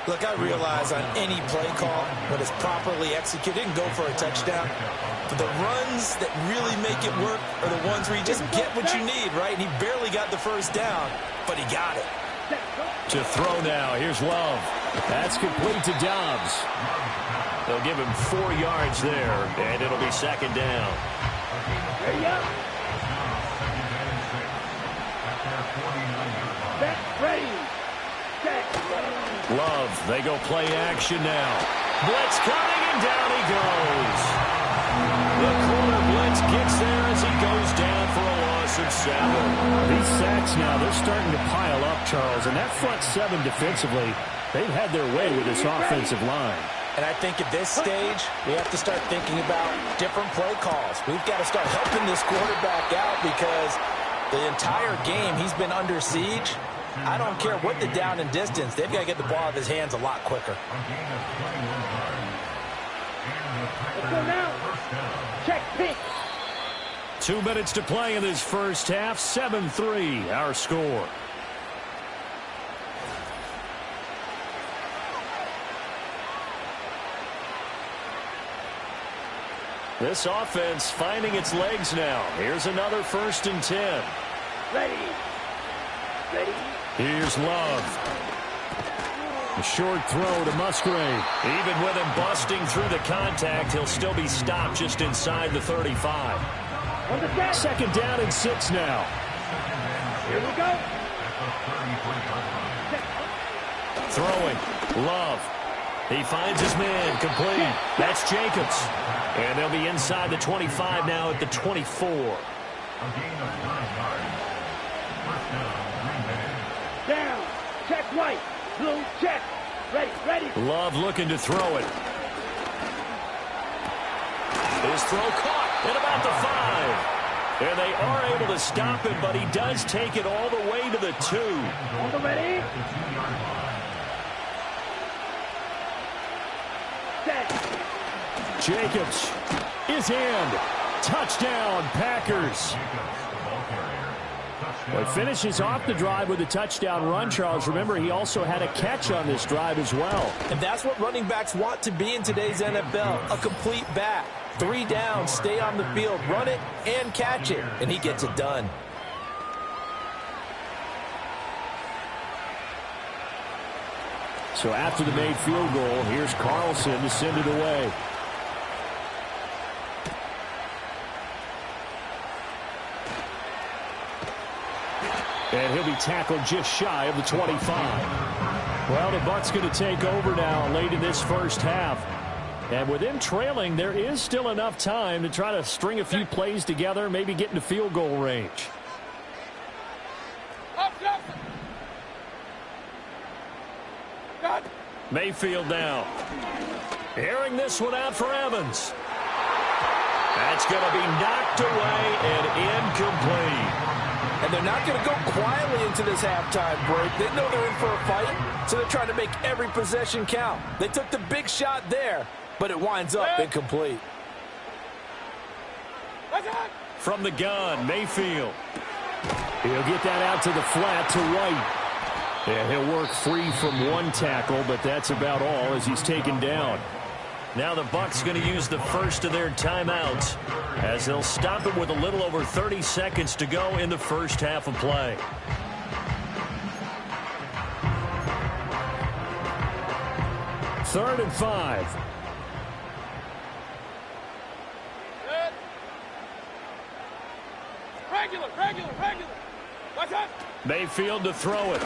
Look, I realize on any play call, when it's properly executed, it can go for a touchdown. But the runs that really make it work are the ones where you just get what you need, right? And he barely got the 1st down, but he got it. To throw now, here's Love. That's complete to Dobbs. They'll give him 4 yards there, and it'll be 2nd down. Ready up. Set, ready. Set. Love, they go play action now. Blitz coming, and down he goes. The corner blitz gets there as he goes down for a loss of 7. These sacks now, they're starting to pile up, Charles. And that front 7 defensively, they've had their way with this offensive line. And I think at this stage, we have to start thinking about different play calls. We've got to start helping this quarterback out because the entire game he's been under siege. I don't care what the down and distance. They've got to get the ball out of his hands a lot quicker. Let's go now. Check pick. 2 minutes to play in this first half. 7-3, our score. This offense finding its legs now. Here's another 1st and 10. Ready. Ready. Here's Love. A short throw to Musgrave. Even with him busting through the contact, he'll still be stopped just inside the 35. 2nd down and 6 now. Here we go. Throwing. Love. He finds his man. Complete. That's Jacobs. And they'll be inside the 25 now at the 24. Down. Check white. Blue check. Ready. Ready. Love looking to throw it. His throw caught at about the 5. And they are able to stop him, but he does take it all the way to the 2. On the ready. Set. Jacobs is in. Touchdown, Packers. Well, he finishes off the drive with a touchdown run, Charles. Remember, he also had a catch on this drive as well. And that's what running backs want to be in today's NFL, a complete back. 3 downs, stay on the field, run it, and catch it. And he gets it done. So after the made field goal, here's Carlson to send it away. And he'll be tackled just shy of the 25. Well, the Bucs going to take over now late in this first half. And with them trailing, there is still enough time to try to string a few plays together, maybe get into field goal range. Mayfield now. Airing this one out for Evans. That's going to be knocked away and incomplete. And they're not going to go quietly into this halftime break. They know they're in for a fight, so they're trying to make every possession count. They took the big shot there, but it winds up incomplete. From the gun, Mayfield. He'll get that out to the flat to White. And he'll work free from one tackle, but that's about all as he's taken down. Now the Bucs going to use the first of their timeouts as they'll stop it with a little over 30 seconds to go in the first half of play. Third and 5. Regular. What's up? Mayfield to throw it.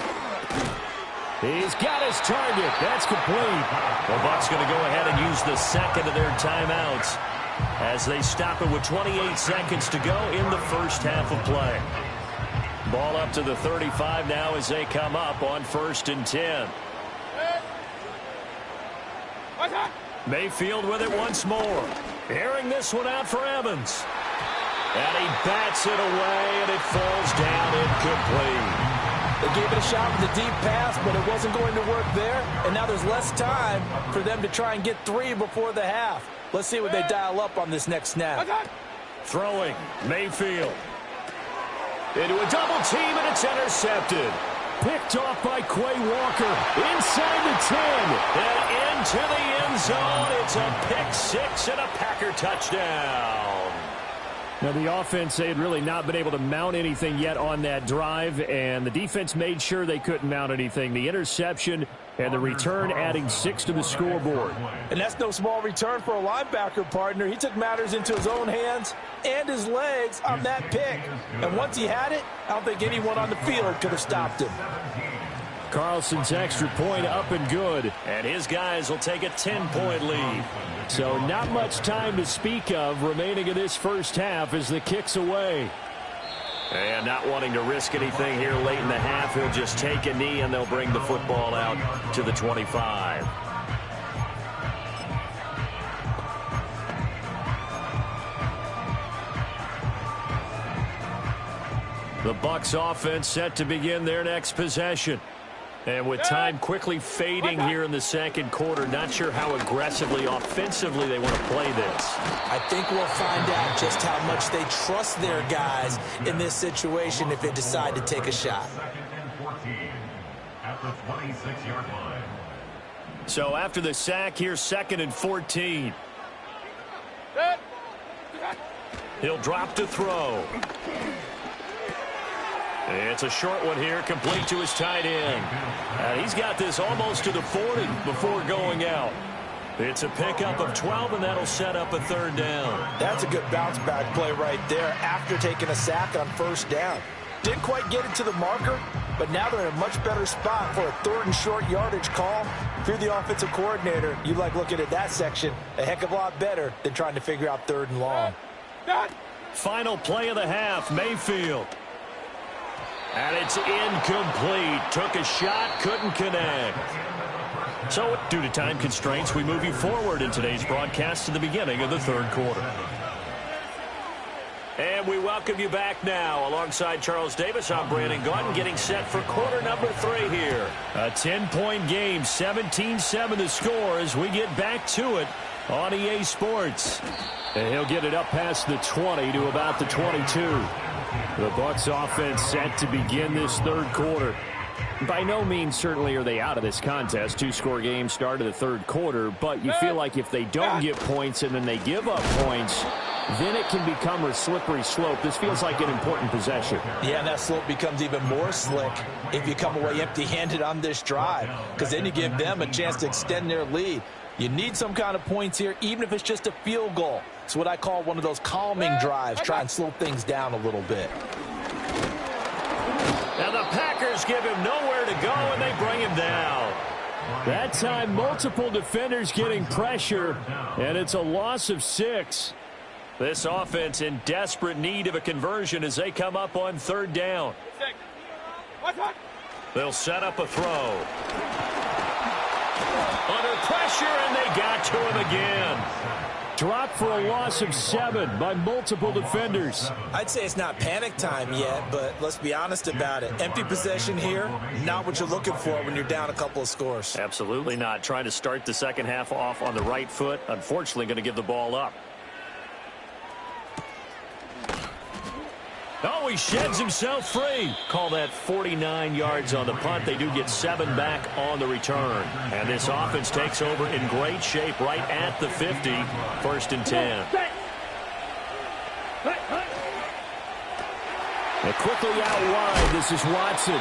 He's got his target. That's complete. The Bucs going to go ahead and use the second of their timeouts as they stop it with 28 seconds to go in the first half of play. Ball up to the 35 now as they come up on 1st and 10. Mayfield with it once more. Airing this one out for Evans. And he bats it away, and it falls down incomplete. They gave it a shot with a deep pass, but it wasn't going to work there. And now there's less time for them to try and get 3 before the half. Let's see what they dial up on this next snap. Throwing, Mayfield. Into a double team, and it's intercepted. Picked off by Quay Walker. Inside the 10. And into the end zone. It's a pick 6 and a Packer touchdown. Now, the offense, they had really not been able to mount anything yet on that drive, and the defense made sure they couldn't mount anything. The interception and the return adding 6 to the scoreboard. And that's no small return for a linebacker partner. He took matters into his own hands and his legs on that pick. And once he had it, I don't think anyone on the field could have stopped him. Carlson's extra point up and good, and his guys will take a 10-point lead. So not much time to speak of remaining in this first half as the kick's away. And not wanting to risk anything here late in the half, he'll just take a knee and they'll bring the football out to the 25. The Bucs offense set to begin their next possession. And with time quickly fading here in the second quarter, not sure how aggressively, offensively they want to play this. I think we'll find out just how much they trust their guys in this situation if they decide to take a shot. So after the sack, here's 2nd and 14. He'll drop to throw. It's a short one here, complete to his tight end. He's got this almost to the 40 before going out. It's a pickup of 12, and that'll set up a 3rd down. That's a good bounce-back play right there after taking a sack on 1st down. Didn't quite get it to the marker, but now they're in a much better spot for a 3rd and short yardage call. If you're the offensive coordinator, you like looking at that section a heck of a lot better than trying to figure out 3rd and long. Final play of the half, Mayfield. And it's incomplete. Took a shot, couldn't connect. So, due to time constraints, we move you forward in today's broadcast to the beginning of the 3rd quarter. And we welcome you back now. Alongside Charles Davis, I'm Brandon Gaudin, getting set for quarter number 3 here. A 10-point game, 17-7 the score as we get back to it on EA Sports. And he'll get it up past the 20 to about the 22. The Bucs offense set to begin this 3rd quarter. By no means certainly are they out of this contest. 2-score game start of the 3rd quarter, but you feel like if they don't get points and then they give up points, then it can become a slippery slope. This feels like an important possession. Yeah, and that slope becomes even more slick if you come away empty-handed on this drive, because then you give them a chance to extend their lead. You need some kind of points here, even if it's just a field goal. It's what I call one of those calming drives. Try and slow things down a little bit. And the Packers give him nowhere to go, and they bring him down. That time, multiple defenders getting pressure, and it's a loss of 6. This offense in desperate need of a conversion as they come up on 3rd down. They'll set up a throw. Under pressure, and they got to him again. Dropped for a loss of 7 by multiple defenders. I'd say it's not panic time yet, but let's be honest about it. Empty possession here, not what you're looking for when you're down a couple of scores. Absolutely not. Trying to start the second half off on the right foot. Unfortunately, going to give the ball up. Oh, he sheds himself free. Call that 49 yards on the punt. They do get 7 back on the return. And this offense takes over in great shape right at the 50. 1st and 10. And quickly out wide, this is Watson.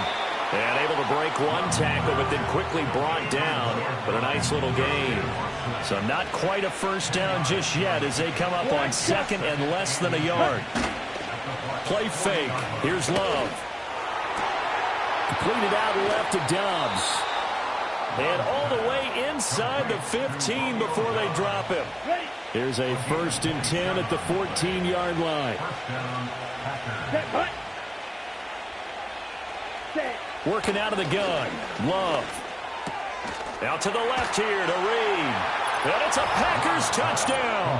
And able to break one tackle, but then quickly brought down. But a nice little gain. So not quite a first down just yet as they come up on 2nd and less than a yard. Play fake. Here's Love. Completed out left to Dobbs. And all the way inside the 15 before they drop him. Here's a 1st and 10 at the 14-yard line. Working out of the gun. Love. Out to the left here to Reed. And it's a Packers touchdown.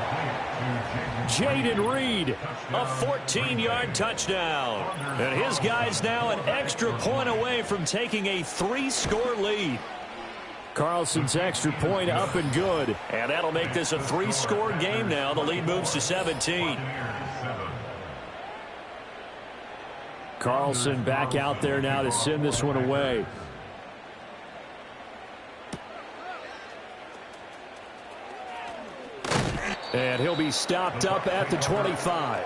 Jaden Reed, a 14-yard touchdown. And his guys now an extra point away from taking a 3-score lead. Carlson's extra point up and good. And that'll make this a 3-score game now. The lead moves to 17. Carlson back out there now to send this one away. And he'll be stopped up at the 25.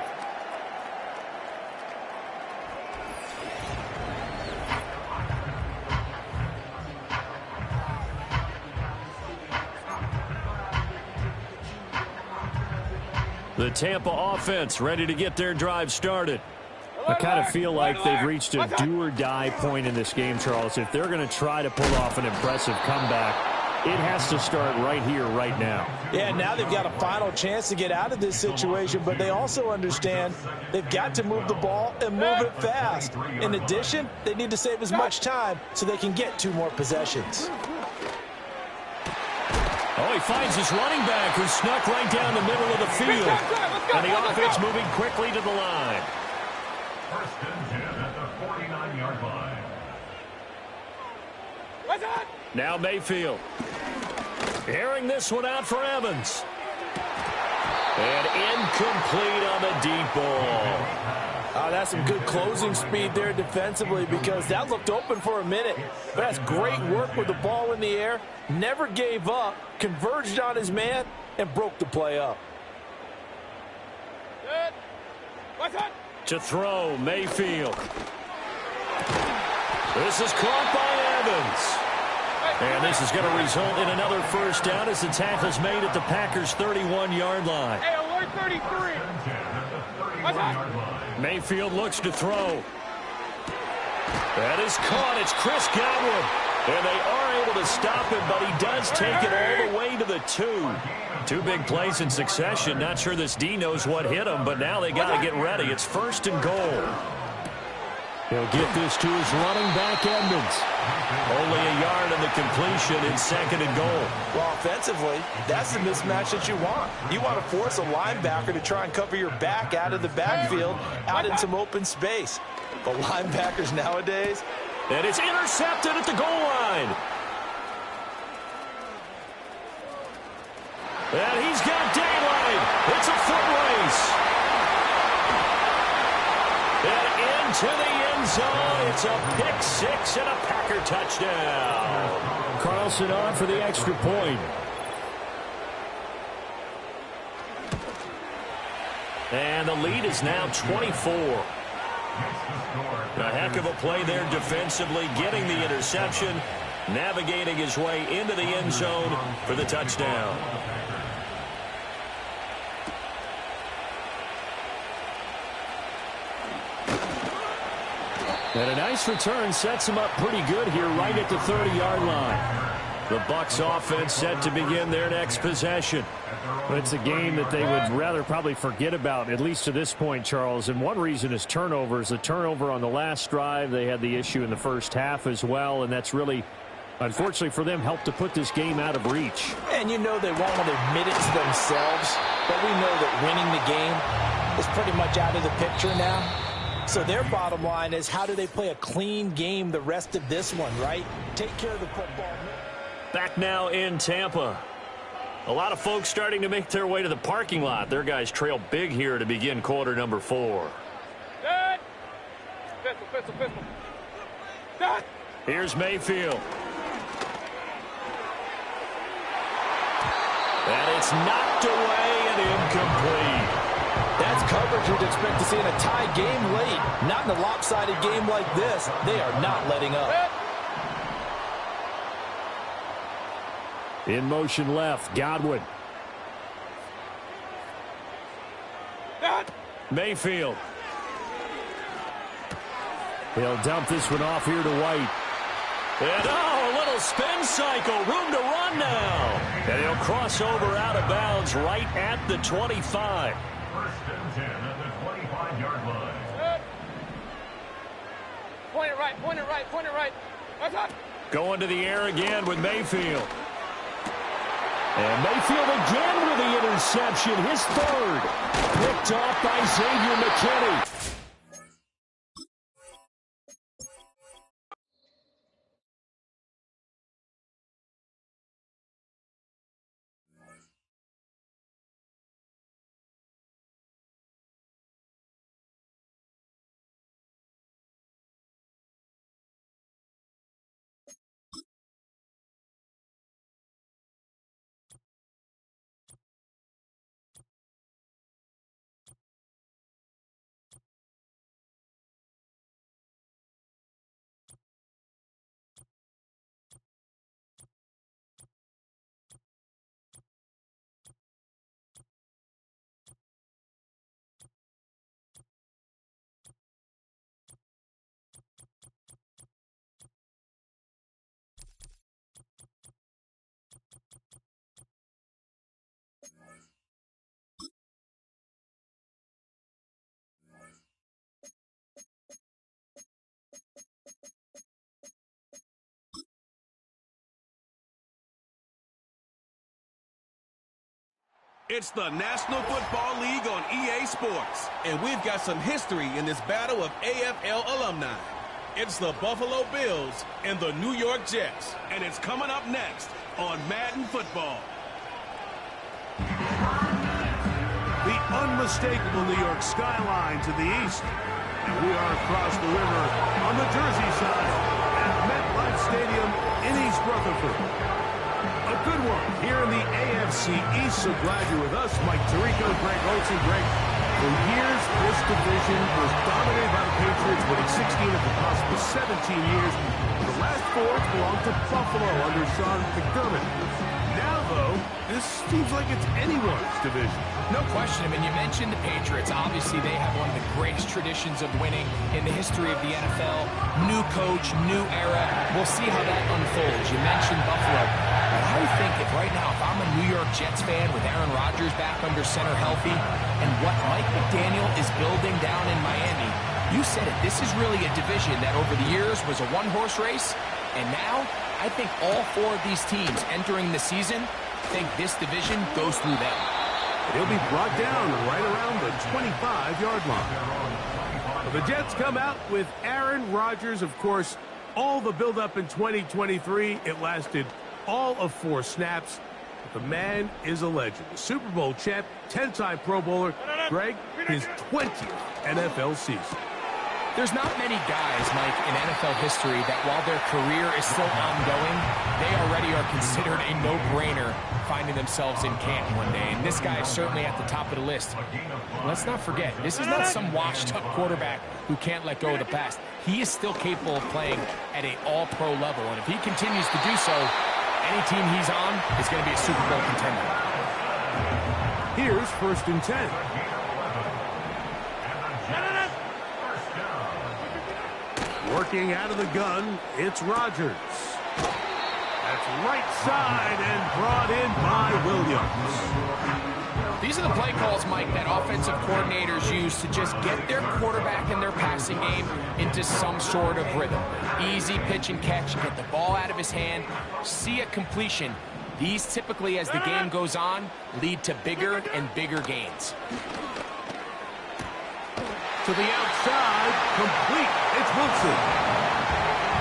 The Tampa offense ready to get their drive started. I kind of feel like they've reached a do-or-die point in this game, Charles. If they're going to try to pull off an impressive comeback, it has to start right here, right now. Yeah, now they've got a final chance to get out of this situation, but they also understand they've got to move the ball and move it fast. In addition, they need to save as much time so they can get 2 more possessions. Oh, he finds his running back who snuck right down the middle of the field. And the offense moving quickly to the line. 1st and 10 at the 49-yard line. Now Mayfield. Airing this one out for Evans. And incomplete on the deep ball. That's some good closing speed there defensively because that looked open for a minute. But that's great work with the ball in the air. Never gave up, converged on his man, and broke the play up. To throw, Mayfield. This is caught by Evans. And this is going to result in another first down as the tackle's made at the Packers' 31-yard line. Hey, alert 33. Mayfield looks to throw. That is caught. It's Chris Godwin. And they are able to stop him, but he does take it all the way to the 2. 2 big plays in succession. Not sure this D knows what hit him, but now they got to get ready. It's 1st and goal. He'll get this to his running back, Edmonds. Only a yard in the completion in 2nd and goal. Well, offensively, that's the mismatch that you want. You want to force a linebacker to try and cover your back out of the backfield, out in some open space. But linebackers nowadays... And it's intercepted at the goal line. And he's got daylight. It's a foot race. And into the end zone. It's a pick 6 and a Packer touchdown. Carlson on for the extra point. And the lead is now 24. A heck of a play there defensively, getting the interception, navigating his way into the end zone for the touchdown. And a nice return sets him up pretty good here right at the 30-yard line. The Bucs offense set to begin their next possession. But it's a game that they would rather probably forget about, at least to this point, Charles. And one reason is turnovers. The turnover on the last drive, they had the issue in the first half as well, and that's really Unfortunately for them, helped to put this game out of reach. And you know they won't admit it to themselves, but we know that winning the game is pretty much out of the picture now. So their bottom line is, how do they play a clean game the rest of this one, right? Take care of the football. Back now in Tampa. A lot of folks starting to make their way to the parking lot. Their guys trail big here to begin quarter number 4. Good. Pistol. Good. Here's Mayfield. And it's knocked away and incomplete. That's coverage you'd expect to see in a tie game late. Not in a lopsided game like this. They are not letting up. In motion left, Godwin. Mayfield. He'll dump this one off here to White. And a little spin cycle. Room to run now. And he'll cross over out of bounds right at the 25. First and 10 at the 25-yard line. Point it right. What's up? Going to the air again with Mayfield. And Mayfield again with the interception, his third. Picked off by Xavier McKinney. It's the National Football League on EA Sports, and we've got some history in this battle of AFL alumni. It's the Buffalo Bills and the New York Jets, and it's coming up next on Madden Football. The unmistakable New York skyline to the east, and we are across the river on the Jersey side at MetLife Stadium in East Rutherford. A good one here in the AFC East. So glad you're with us. Mike Tirico, Greg Olsen. Greg, for years, this division was dominated by the Patriots, winning 16 of the possible 17 years. The last 4 belonged to Buffalo under Sean McDermott. Now, though, this seems like it's anyone's division. No question. I mean, you mentioned the Patriots. Obviously, they have one of the greatest traditions of winning in the history of the NFL. New coach, new era. We'll see how that unfolds. You mentioned Buffalo. But I think right now, if I'm a New York Jets fan with Aaron Rodgers back under center healthy, and what Mike McDaniel is building down in Miami, you said it. This is really a division that over the years was a one-horse race. And now, I think all 4 of these teams entering the season think this division goes through them. He'll be brought down right around the 25-yard line. The Jets come out with Aaron Rodgers. Of course, all the build-up in 2023, it lasted all of 4 snaps. The man is a legend. The Super Bowl champ, 10-time Pro Bowler. Greg, his 20th NFL season. There's not many guys, Mike, in NFL history that while their career is still ongoing, they already are considered a no-brainer finding themselves in camp one day. And this guy is certainly at the top of the list. Let's not forget, this is not some washed-up quarterback who can't let go of the past. He is still capable of playing at an all-pro level. And if he continues to do so, any team he's on is going to be a Super Bowl contender. Here's 1st and 10. Working out of the gun, it's Rodgers. That's right side and brought in by Williams. These are the play calls, Mike, that offensive coordinators use to just get their quarterback and their passing game into some sort of rhythm. Easy pitch and catch, get the ball out of his hand, see a completion. These typically, as the game goes on, lead to bigger and bigger gains. To the outside, complete. It's Wilson.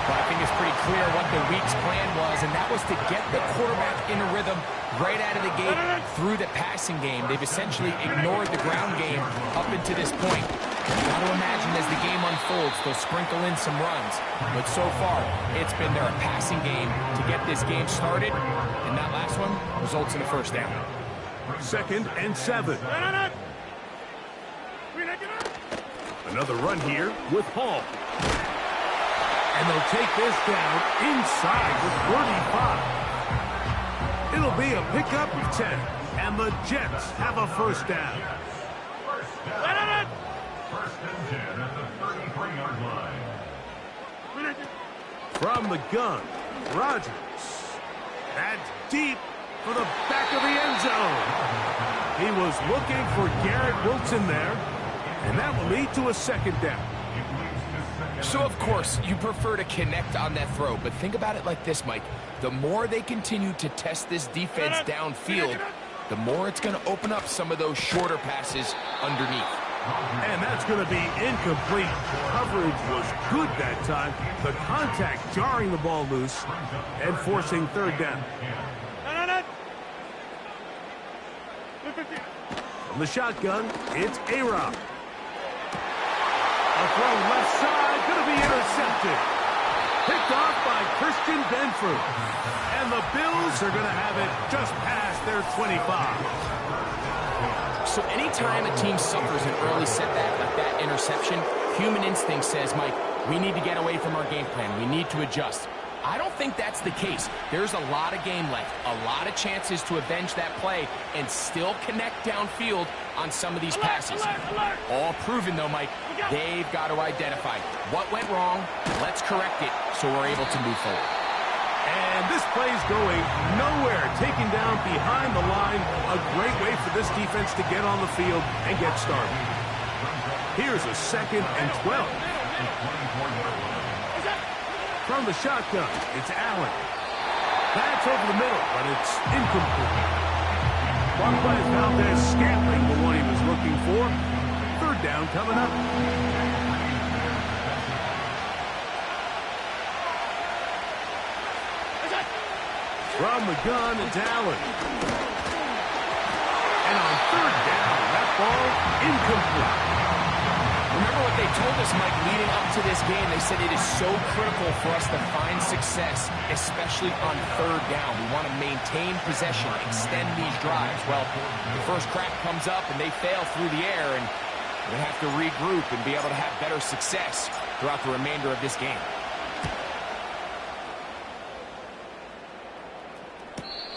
But I think it's pretty clear what the week's plan was, and that was to get the quarterback in a rhythm right out of the gate through the passing game. They've essentially ignored the ground game up until this point. You've got to imagine as the game unfolds, they'll sprinkle in some runs. But so far, it's been their passing game to get this game started, and that last one results in a first down. 2nd and 7. Another run here with Hall. And they'll take this down inside the 45. It'll be a pickup of 10. And the Jets have a first down. First and 10 at the 33-yard line. From the gun, Rodgers. That's deep for the back of the end zone. He was looking for Garrett Wilson there. And that will lead to a second down. So, of course, you prefer to connect on that throw, but think about it like this, Mike. The more they continue to test this defense downfield, the more it's going to open up some of those shorter passes underneath. And that's going to be incomplete. Coverage was good that time. The contact jarring the ball loose and forcing third down. From the shotgun, it's A-Rob. A throw left side, going to be intercepted. Picked off by Christian Benford. And the Bills are going to have it just past their 25. So anytime a team suffers an early setback like that interception, human instinct says, Mike, we need to get away from our game plan. We need to adjust. I don't think that's the case. There's a lot of game left, a lot of chances to avenge that play and still connect downfield on some of these passes. All proven, though, Mike, they've got to identify what went wrong, let's correct it so we're able to move forward. And this play's going nowhere, taken down behind the line. A great way for this defense to get on the field and get started. Here's a 2nd and 12. From the shotgun, it's Allen. That's over the middle, but it's incomplete. Marquez Valdez-Scantling, the one he was looking for. Third down coming up. From the gun, it's Allen. And on third down, that ball incomplete. Remember what they told us, Mike, leading up to this game. They said it is so critical for us to find success, especially on third down. We want to maintain possession, extend these drives. Well, the first crack comes up and they fail through the air, and we have to regroup and be able to have better success throughout the remainder of this game.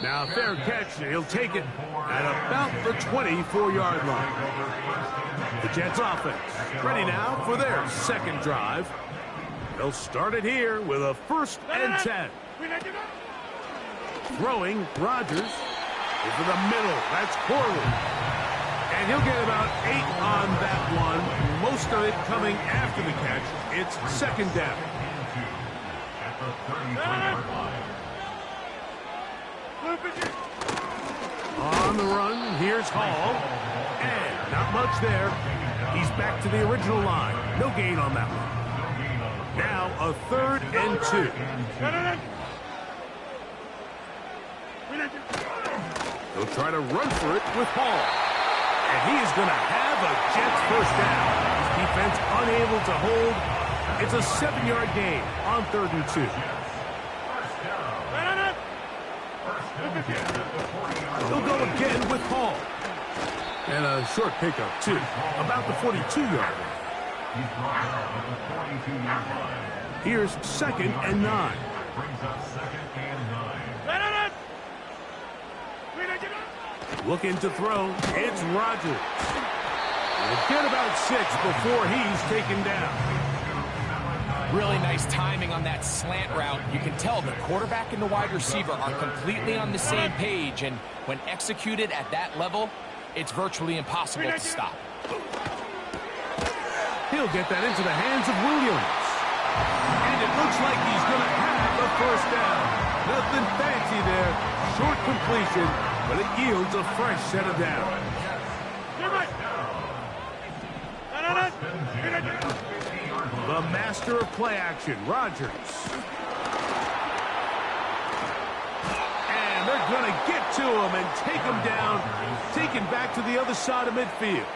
Now, fair catch. He'll take it at about the 24-yard line. The Jets offense ready now for their second drive. They'll start it here with a 1st and 10. Throwing, Rodgers into the middle. That's Corley. And he'll get about 8 on that one. Most of it coming after the catch. It's 2nd down. At the 33-yard line. On the run, here's Hall. And not much there. He's back to the original line. No gain on that one. Now a 3rd and 2. They'll try to run for it with Hall. And he is going to have a Jets first down. His defense unable to hold. It's a 7-yard gain on 3rd and 2. They'll go again with Hall. And a short pickup, too. About the 42-yard line. Here's 2nd and 9. Looking to throw. It's Rodgers. We'll get about 6 before he's taken down. Really nice timing on that slant route. You can tell the quarterback and the wide receiver are completely on the same page, and when executed at that level, it's virtually impossible to stop. He'll get that into the hands of Williams. And it looks like he's going to have the first down. Nothing fancy there. Short completion, but it yields a fresh set of downs. The master of play action, Rodgers. And they're going to get to him and take him down, taken back to the other side of midfield.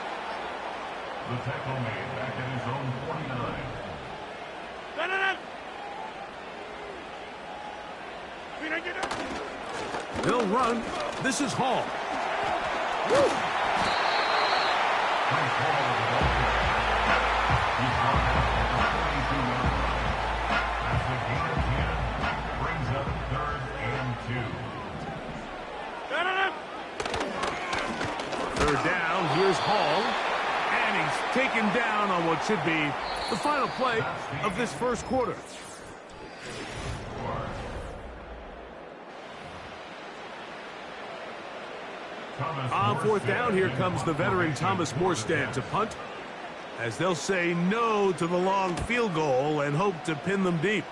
The tackle made back at his own 49. They'll run. This is Hall. Brings up 3rd and 2. Third down. Here's Hall. And he's taken down on what should be the final play of this first quarter. On 4th down, here comes the veteran Thomas Morstead to punt, as they'll say no to the long field goal and hope to pin them deep.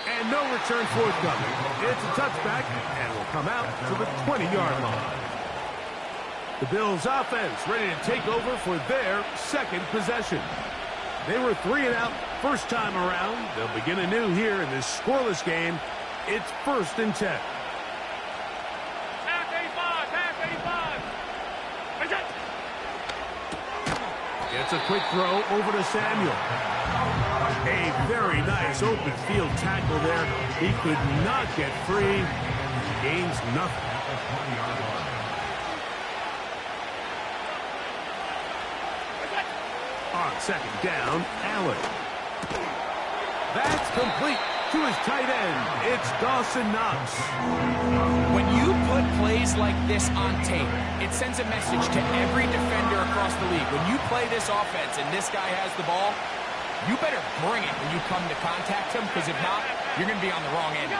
And no return forthcoming. It's a touchback and will come out to the 20-yard line. The Bills offense ready to take over for their second possession. They were 3 and out first time around. They'll begin anew here in this scoreless game. It's 1st and 10. Gets a quick throw over to Samuel. A very nice open field tackle there. He could not get free. Gains nothing. On 2nd down, Allen. That's complete to his tight end. It's Dawson Knox. When you put plays like this on tape, it sends a message to every defender across the league. When you play this offense and this guy has the ball, you better bring it when you come to contact him, because if not, you're going to be on the wrong end.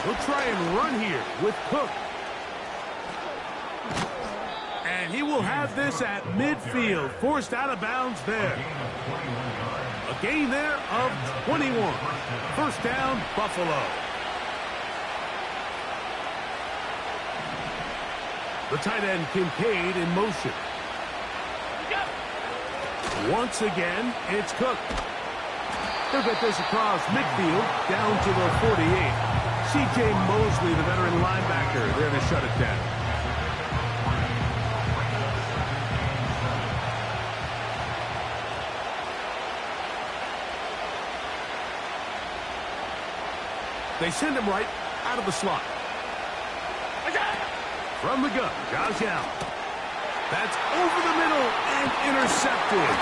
He'll try and run here with Cook. And he will have this at midfield, forced out of bounds there. A gain there of 21. 1st down, Buffalo. The tight end Kincaid in motion. Once again, it's Cook. He'll get this across midfield, down to the 48. C.J. Mosley, the veteran linebacker, there to shut it down. They send him right out of the slot. From the gun, Josh Allen. That's over the middle and intercepted.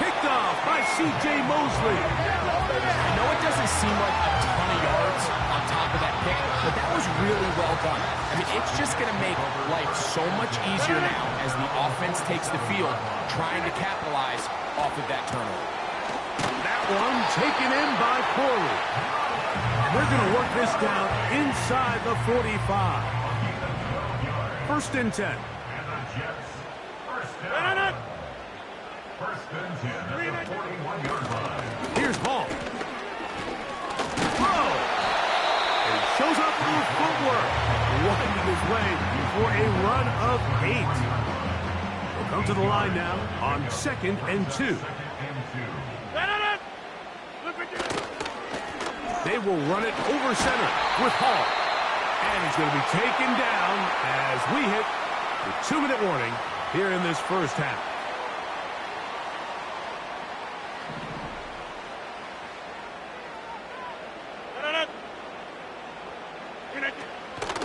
Picked off by C.J. Mosley. I know it doesn't seem like a ton of yards on top of that pick, but that was really well done. I mean, it's just going to make life so much easier now as the offense takes the field, trying to capitalize off of that turnover. That one taken in by Corley. And they're going to work this down inside the 45. 1st and 10. First and 10 at the 41-yard line. Here's Hall. Throw! And he shows up with his footwork, winding his way for a run of 8. They'll come to the line now on 2nd and 2. They will run it over center with Hall. And he's going to be taken down as we hit the 2-minute warning here in this first half.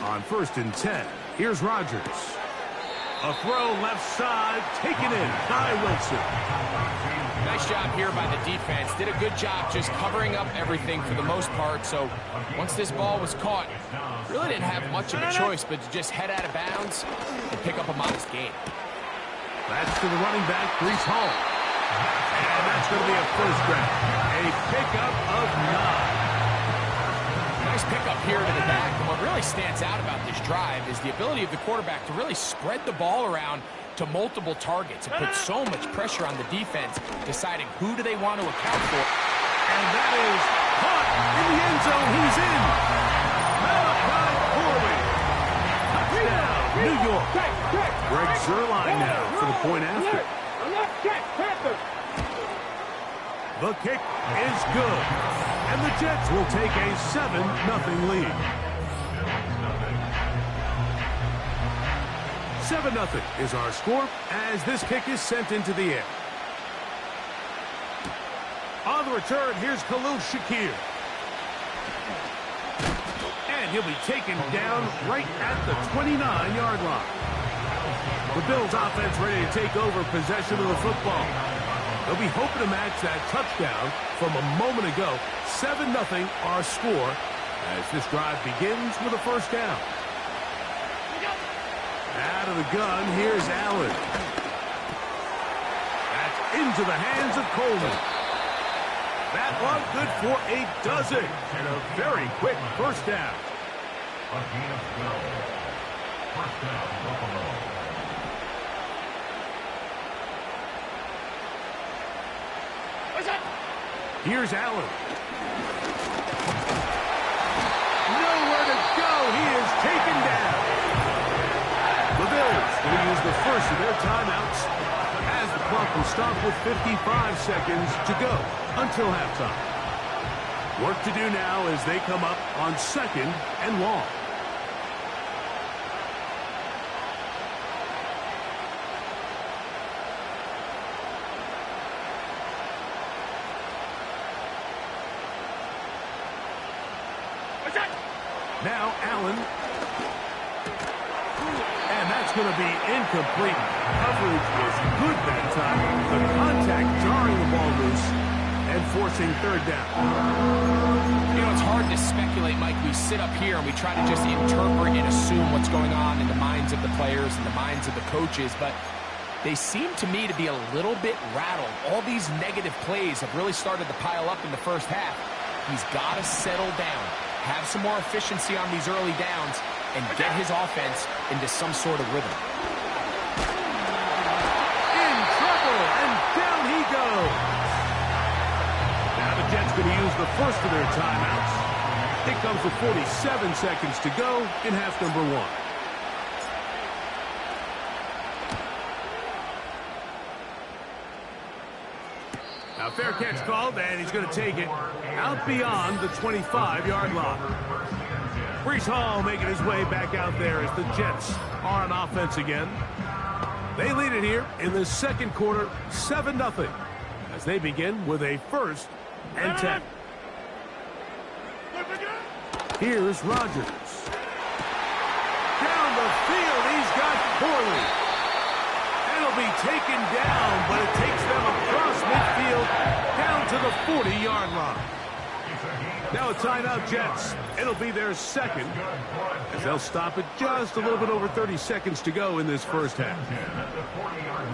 On 1st and 10, here's Rodgers. A throw left side, taken in by Wilson. Nice job here by the defense. Did a good job just covering up everything for the most part. So once this ball was caught, really didn't have much of a choice but to just head out of bounds and pick up a modest gain. That's to the running back, Breece Hall. And that's going to be a first down. A pickup of 9. Nice pickup here to the back. And what really really stands out about this drive is the ability of the quarterback to really spread the ball around to multiple targets. It puts so much pressure on the defense, deciding who do they want to account for. And that is caught in the end zone. He's in. Malachi Corley. Touchdown, New York. Greg Zuerlein now for the point after. The kick is good. And the Jets will take a 7-0 lead. 7-0 is our score as this kick is sent into the air. On the return, here's Khalil Shakir. And he'll be taken down right at the 29-yard line. The Bills offense ready to take over possession of the football. They'll be hoping to match that touchdown from a moment ago. 7-0 our score as this drive begins with a first down. Out of the gun, here's Allen. That's into the hands of Coleman. That one good for a dozen and a very quick first down. First down, Buffalo. Here's Allen. Nowhere to go. He is taken down. The Bills will use the first of their timeouts as the clock will stop with 55 seconds to go until halftime. Work to do now as they come up on 2nd and long. Now Allen. And that's going to be incomplete. Coverage was good that time. The contact jarring the ball loose and forcing third down. You know, it's hard to speculate, Mike. We sit up here and we try to just interpret and assume what's going on in the minds of the players and the minds of the coaches, but they seem to me to be a little bit rattled. All these negative plays have really started to pile up in the first half. He's got to settle down, have some more efficiency on these early downs, and get his offense into some sort of rhythm. In trouble, and down he goes. Now the Jets going to use the first of their timeouts. It comes with 47 seconds to go in half number 1. Now fair catch called, and he's going to take it out beyond the 25-yard line. Breece Hall making his way back out there as the Jets are on offense again. They lead it here in the second quarter, 7-0, as they begin with a 1st and 10. Here's Rodgers. Down the field, he's got Corley. It'll be taken down, but it takes them across midfield down to the 40-yard line. Now a timeout, Jets. It'll be their second, as they'll stop it just a little bit over 30 seconds to go in this first half.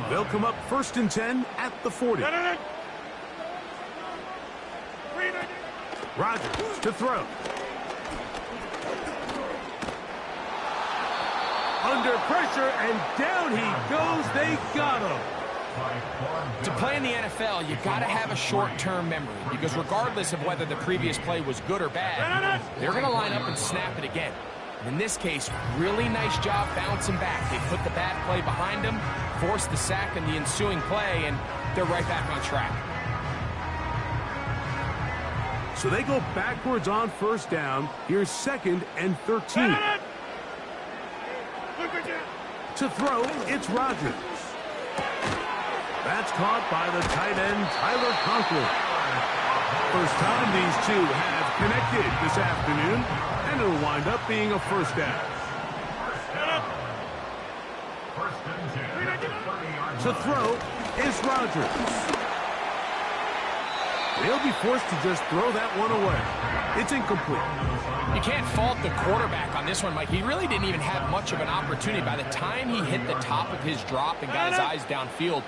They'll come up 1st and 10 at the 40. Rodgers to throw. Under pressure, and down he goes. They got him. To play in the NFL, you got to have a short-term memory, because regardless of whether the previous play was good or bad, they're going to line up and snap it again. And in this case, really nice job bouncing back. They put the bad play behind them, forced the sack in the ensuing play, and they're right back on track. So they go backwards on first down. Here's 2nd and 13. To throw, it's Rodgers. That's caught by the tight end, Tyler Conklin. First time these two have connected this afternoon, and it'll wind up being a first down. To throw is Rodgers. They'll be forced to just throw that one away. It's incomplete. You can't fault the quarterback on this one, Mike. He really didn't even have much of an opportunity. By the time he hit the top of his drop and got his eyes downfield,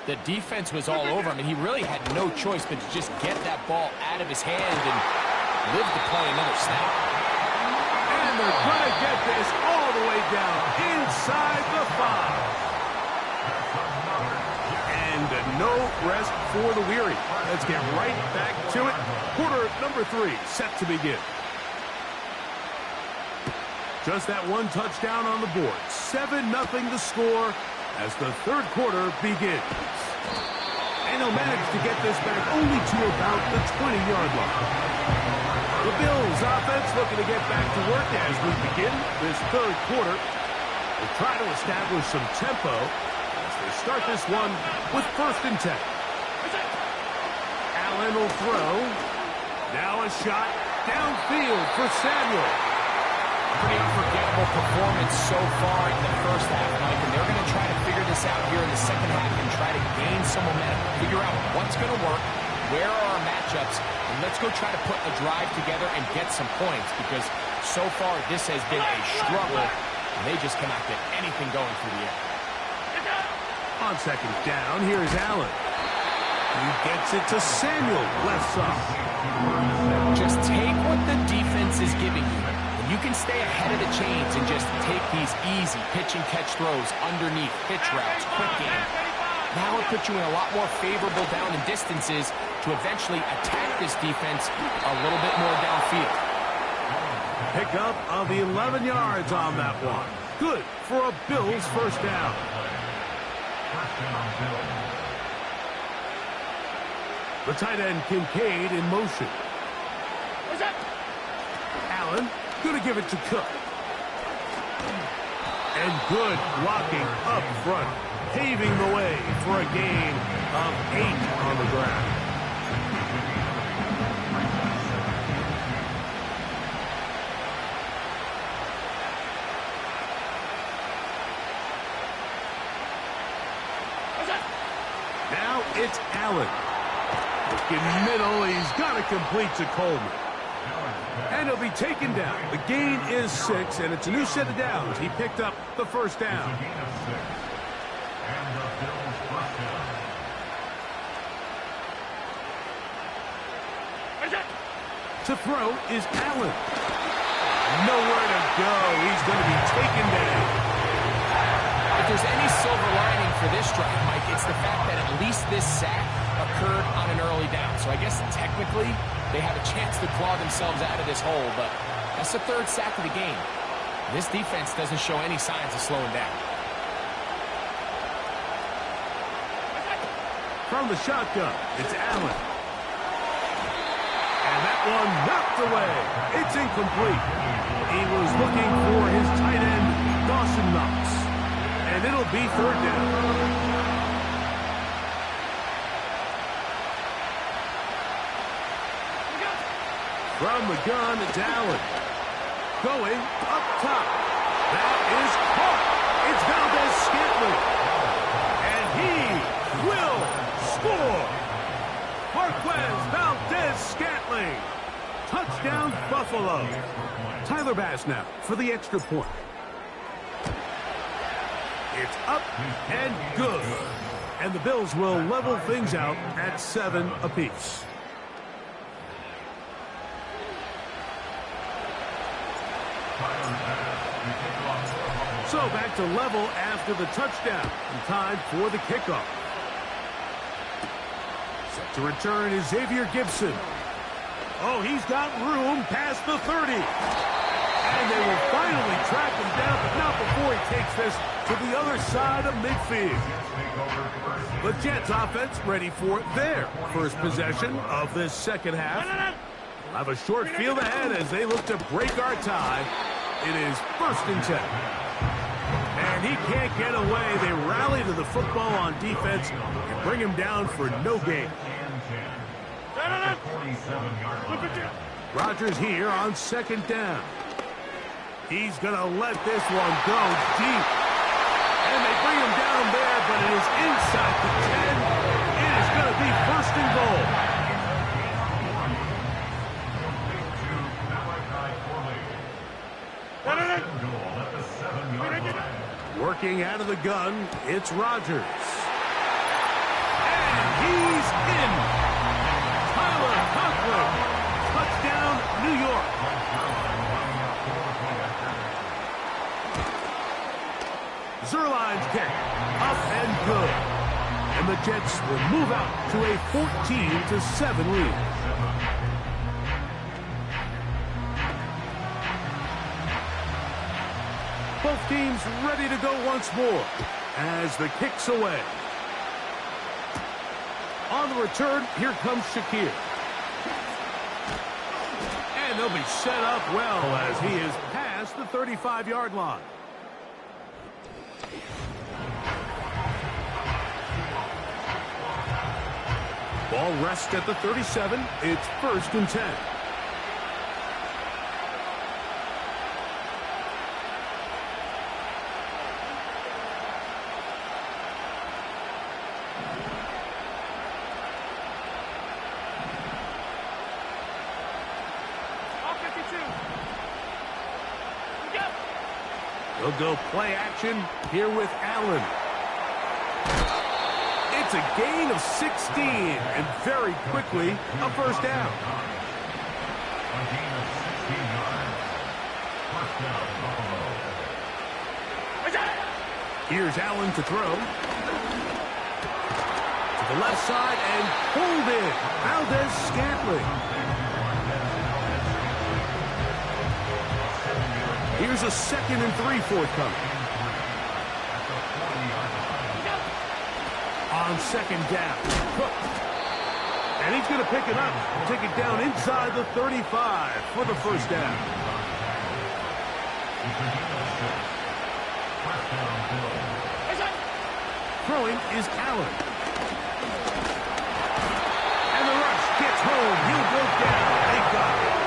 the defense was all over him, and he really had no choice but to just get that ball out of his hand and live to play another snap. And they're going to get this all the way down inside the 5. And no rest for the weary. Let's get right back to it. Quarter number 3 set to begin. Just that one touchdown on the board. 7-0 the score as the third quarter begins. And they'll manage to get this back only to about the 20-yard line. The Bills offense looking to get back to work as we begin this third quarter. They'll try to establish some tempo as they start this one with 1st and 10. Allen will throw. Now a shot downfield for Samuel. Pretty unforgettable performance so far in the first half, Mike, and they're going to try to figure this out here in the second half and try to gain some momentum, figure out what's going to work, where are our matchups, and let's go try to put a drive together and get some points, because so far this has been a struggle, and they just cannot get anything going through the air. On 2nd down, here's Allen. He gets it to Samuel, left side. Just take what the defense is giving you. You can stay ahead of the chains and just take these easy pitch and catch throws underneath, pitch routes, quick game. Now it puts you in a lot more favorable down and distances to eventually attack this defense a little bit more downfield. Pickup of 11 yards on that one. Good for a Bills 1st down. The tight end Kincaid in motion. Allen going to give it to Cook. And good blocking up front, paving the way for a gain of 8 on the ground. Now it's Allen. Looking middle, he's got to complete to Coleman. And he'll be taken down. The gain is 6, and it's a new set of downs. He picked up the 1st down. To throw is Allen. Nowhere to go. He's going to be taken down. If there's any silver lining for this drive, Mike, it's the fact that at least this sack occurred on an early down. So I guess technically they have a chance to claw themselves out of this hole, but that's the 3rd sack of the game. This defense doesn't show any signs of slowing down. From the shotgun, it's Allen. And that one knocked away. It's incomplete. He was looking for his tight end, Dawson Knox. And it'll be 3rd down. From the gun, it's Allen. Going up top. That is caught. It's Valdez-Scantling. Marquez Valdez-Scantling. Touchdown, Buffalo. Tyler Bass now for the extra point. It's up and good. And the Bills will level things out at 7 apiece. So back to level after the touchdown. And time for the kickoff. Set to return is Xavier Gibson. Oh, he's got room past the 30. And they will finally track him down, but not before he takes this to the other side of midfield. The Jets offense ready for their first possession of this second half. We'll have a short field ahead as they look to break our tie. It is 1st and 10. And he can't get away. They rally to the football on defense and bring him down for no gain. Rodgers here on 2nd down. He's going to let this one go deep. And they bring him down there, but it is inside the 10. It is going to be 1st and goal. Working out of the gun, it's Rodgers. And he's in. Tyler Conklin. Touchdown, New York. kick. Up and good. And the Jets will move out to a 14-7 lead. Both teams ready to go once more as the kick's away. On the return, here comes Shakir. And they'll be set up well as he is past the 35-yard line. Ball rests at the 37. It's 1st and 10. They'll go play action here with Allen. It's a gain of 16, and very quickly, a 1st down. Here's Allen to throw. To the left side and pulled in. Valdez-Scantling. Here's a 2nd and 3 forthcoming. On 2nd down. Cook. And he's going to pick it up. Take it down inside the 35 for the 1st down. Throwing is Allen. And the rush gets home. He'll go down. They got it.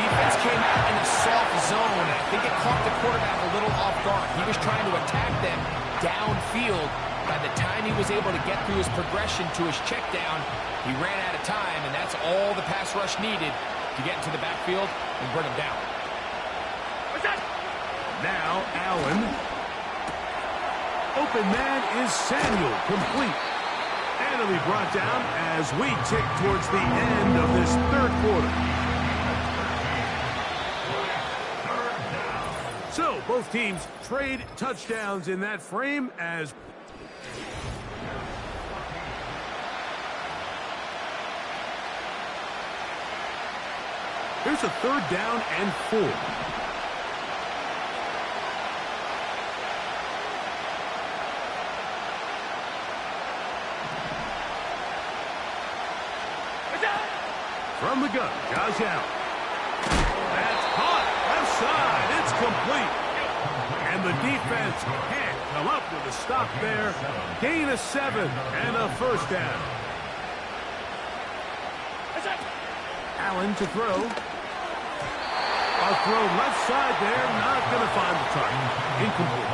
Defense came out in a soft zone. I think it caught the quarterback a little off guard. He was trying to attack them downfield. By the time he was able to get through his progression to his check down, he ran out of time, and that's all the pass rush needed to get into the backfield and bring him down. Now Allen. Open man is Samuel, complete. And he'll be brought down as we tick towards the end of this 3rd quarter. So, both teams trade touchdowns in that frame as... Here's a 3rd down and 4. From the gun, Josh Allen. That's caught. Left side. It's complete. And the defense can't come up with a stop there. Gain of 7 and a 1st down. Allen to throw. A throw left side there. Not going to find the target. Incomplete.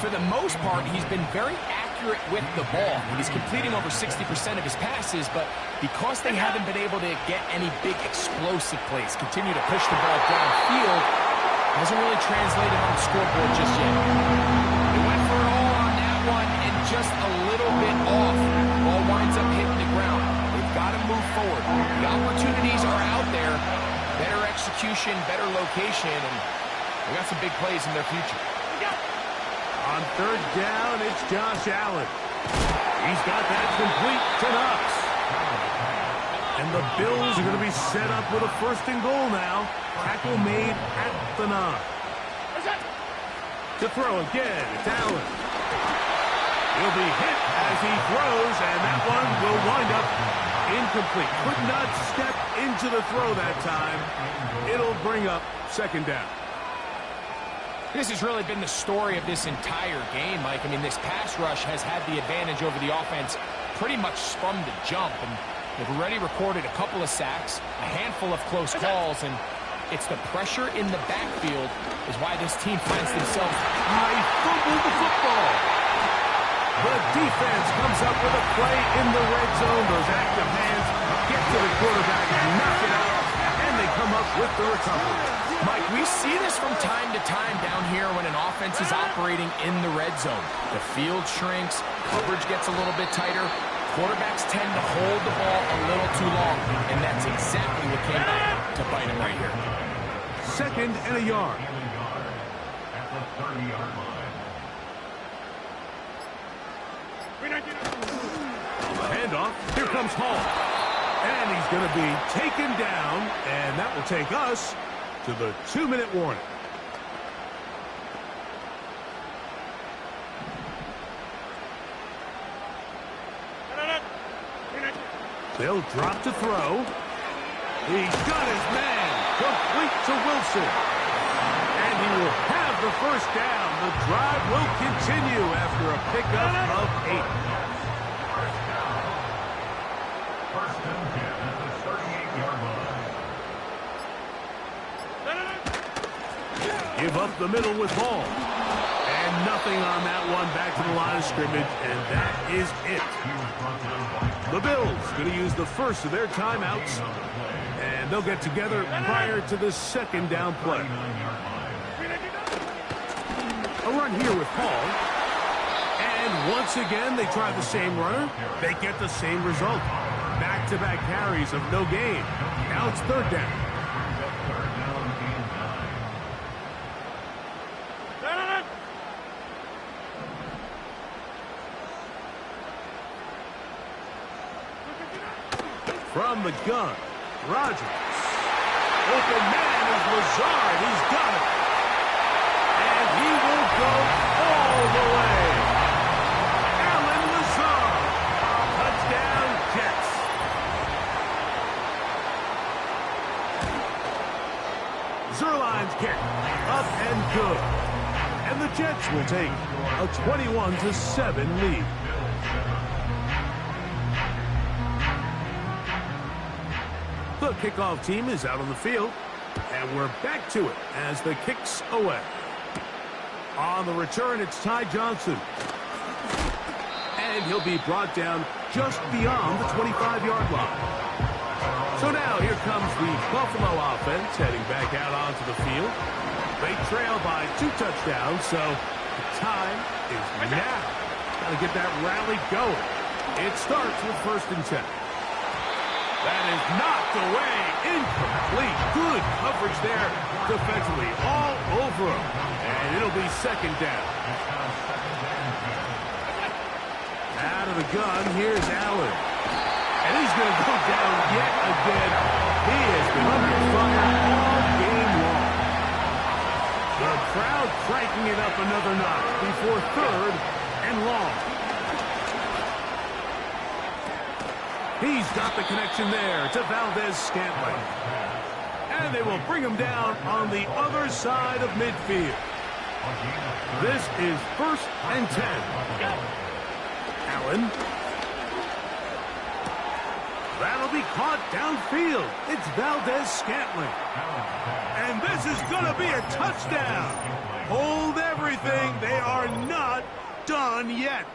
For the most part, he's been very accurate with the ball. He's completing over 60% of his passes, but because they haven't been able to get any big explosive plays, continue to push the ball downfield, hasn't really translated on the scoreboard just yet. They went for it all on that one and just a little bit off. Ball winds up hitting the ground. They've got to move forward. The opportunities are out there. Better execution, better location, and they got some big plays in their future. On 3rd down, it's Josh Allen. He's got that complete to Knox. And the Bills are going to be set up with a 1st and goal now. Tackle made at the 9. To throw again, it's Allen. He'll be hit as he throws, and that one will wind up incomplete. Could not step into the throw that time. It'll bring up 2nd down. This has really been the story of this entire game, Mike. I mean, this pass rush has had the advantage over the offense pretty much from the jump. And they've already recorded a couple of sacks, a handful of close calls, and it's the pressure in the backfield is why this team finds themselves. He fumbled the football. The defense comes up with a play in the red zone. Those active hands get to the quarterback and knock it out, and they come up with the recovery. Mike, we see this from time to time down here when an offense is operating in the red zone. The field shrinks, coverage gets a little bit tighter, quarterbacks tend to hold the ball a little too long, and that's exactly what came back to bite him right here. 2nd and a yard. At the 30-yard line. Handoff. Here comes Hall. And he's going to be taken down, and that will take us to the 2-minute warning. They'll drop to throw. He's got his man. Complete to Wilson. And he will have the first down. The drive will continue after a pickup of 8. First and 10 at the 38-yard line. Give up the middle with Hall. And nothing on that one. Back to the line of scrimmage, and that is it. The Bills going to use the first of their timeouts, and they'll get together prior to the second down play. A run here with Hall. And once again, they try the same runner. They get the same result. Back-to-back carries of no gain. Now it's third down. From the gun, Rodgers. Open man is Lazard. He's got it. And he will go all the way. Allen Lazard. Touchdown, Jets. Zerline's kick. Up and good. And the Jets will take a 21-7 lead. The kickoff team is out on the field, and we're back to it as the kick's away. On the return, it's Ty Johnson. And he'll be brought down just beyond the 25-yard line. So now here comes the Buffalo offense heading back out onto the field. They trail by 2 touchdowns, so the time is now. Got to get that rally going. It starts with 1st and 10. That is knocked away. Incomplete. Good coverage there defensively. All over him. And it'll be second down. Out of the gun, here's Allen. And he's going to go down yet again. He has been under fire all game long. The crowd cranking it up another notch before 3rd and long. He's got the connection there to Valdez-Scantling. And they will bring him down on the other side of midfield. This is 1st and 10. Allen. That'll be caught downfield. It's Valdez-Scantling. And this is going to be a touchdown. Hold everything. They are not done yet.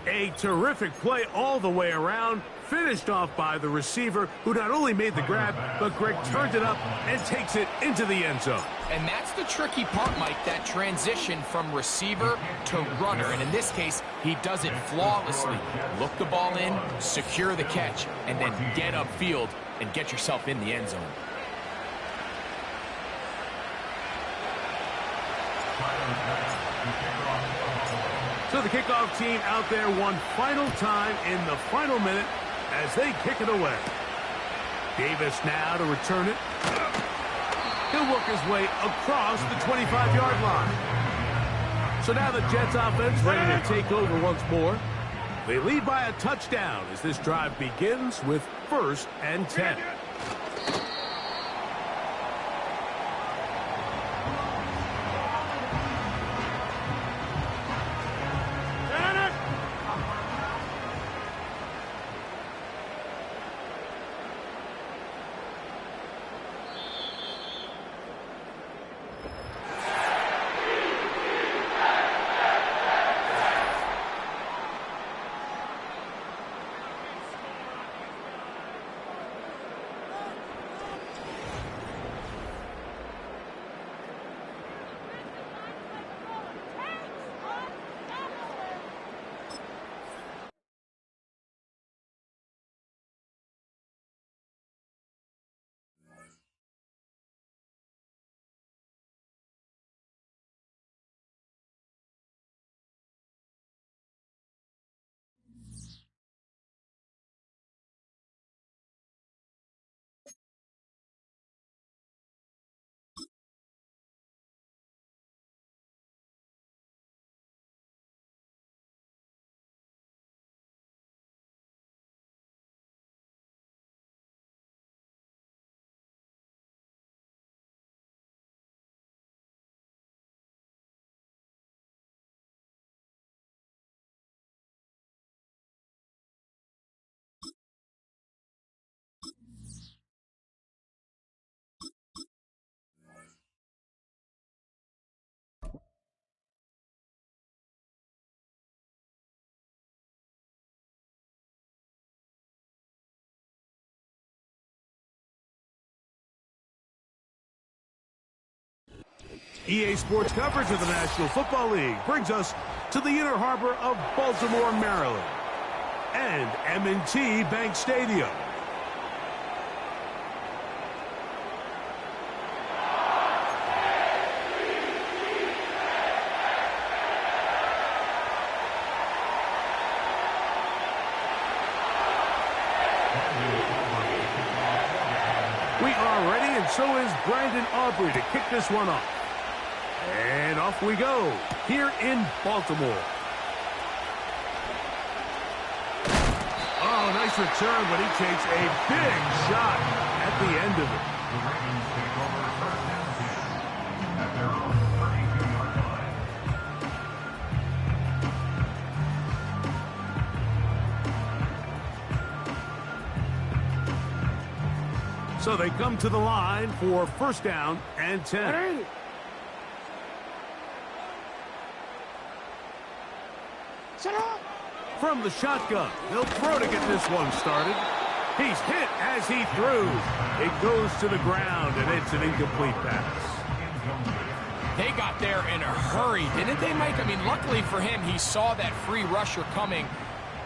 A terrific play all the way around, finished off by the receiver, who not only made the grab, but Greg turned it up and takes it into the end zone. And that's the tricky part, Mike, that transition from receiver to runner. And in this case, he does it flawlessly. Look the ball in, secure the catch, and then get upfield and get yourself in the end zone. So the kickoff team out there one final time in the final minute as they kick it away. Davis now to return it. He'll work his way across the 25-yard line. So now the Jets offense ready to take over once more. They lead by a touchdown as this drive begins with 1st and 10. EA Sports coverage of the National Football League brings us to the inner harbor of Baltimore, Maryland, and M&T Bank Stadium. We are ready, and so is Brandon Aubrey to kick this one off. And off we go, here in Baltimore. Oh, nice return, but he takes a big shot at the end of it. So they come to the line for first down and 10. From the shotgun, they'll throw to get this one started. He's hit as he throws. It goes to the ground, and it's an incomplete pass. They got there in a hurry, didn't they, Mike? I mean, luckily for him, he saw that free rusher coming,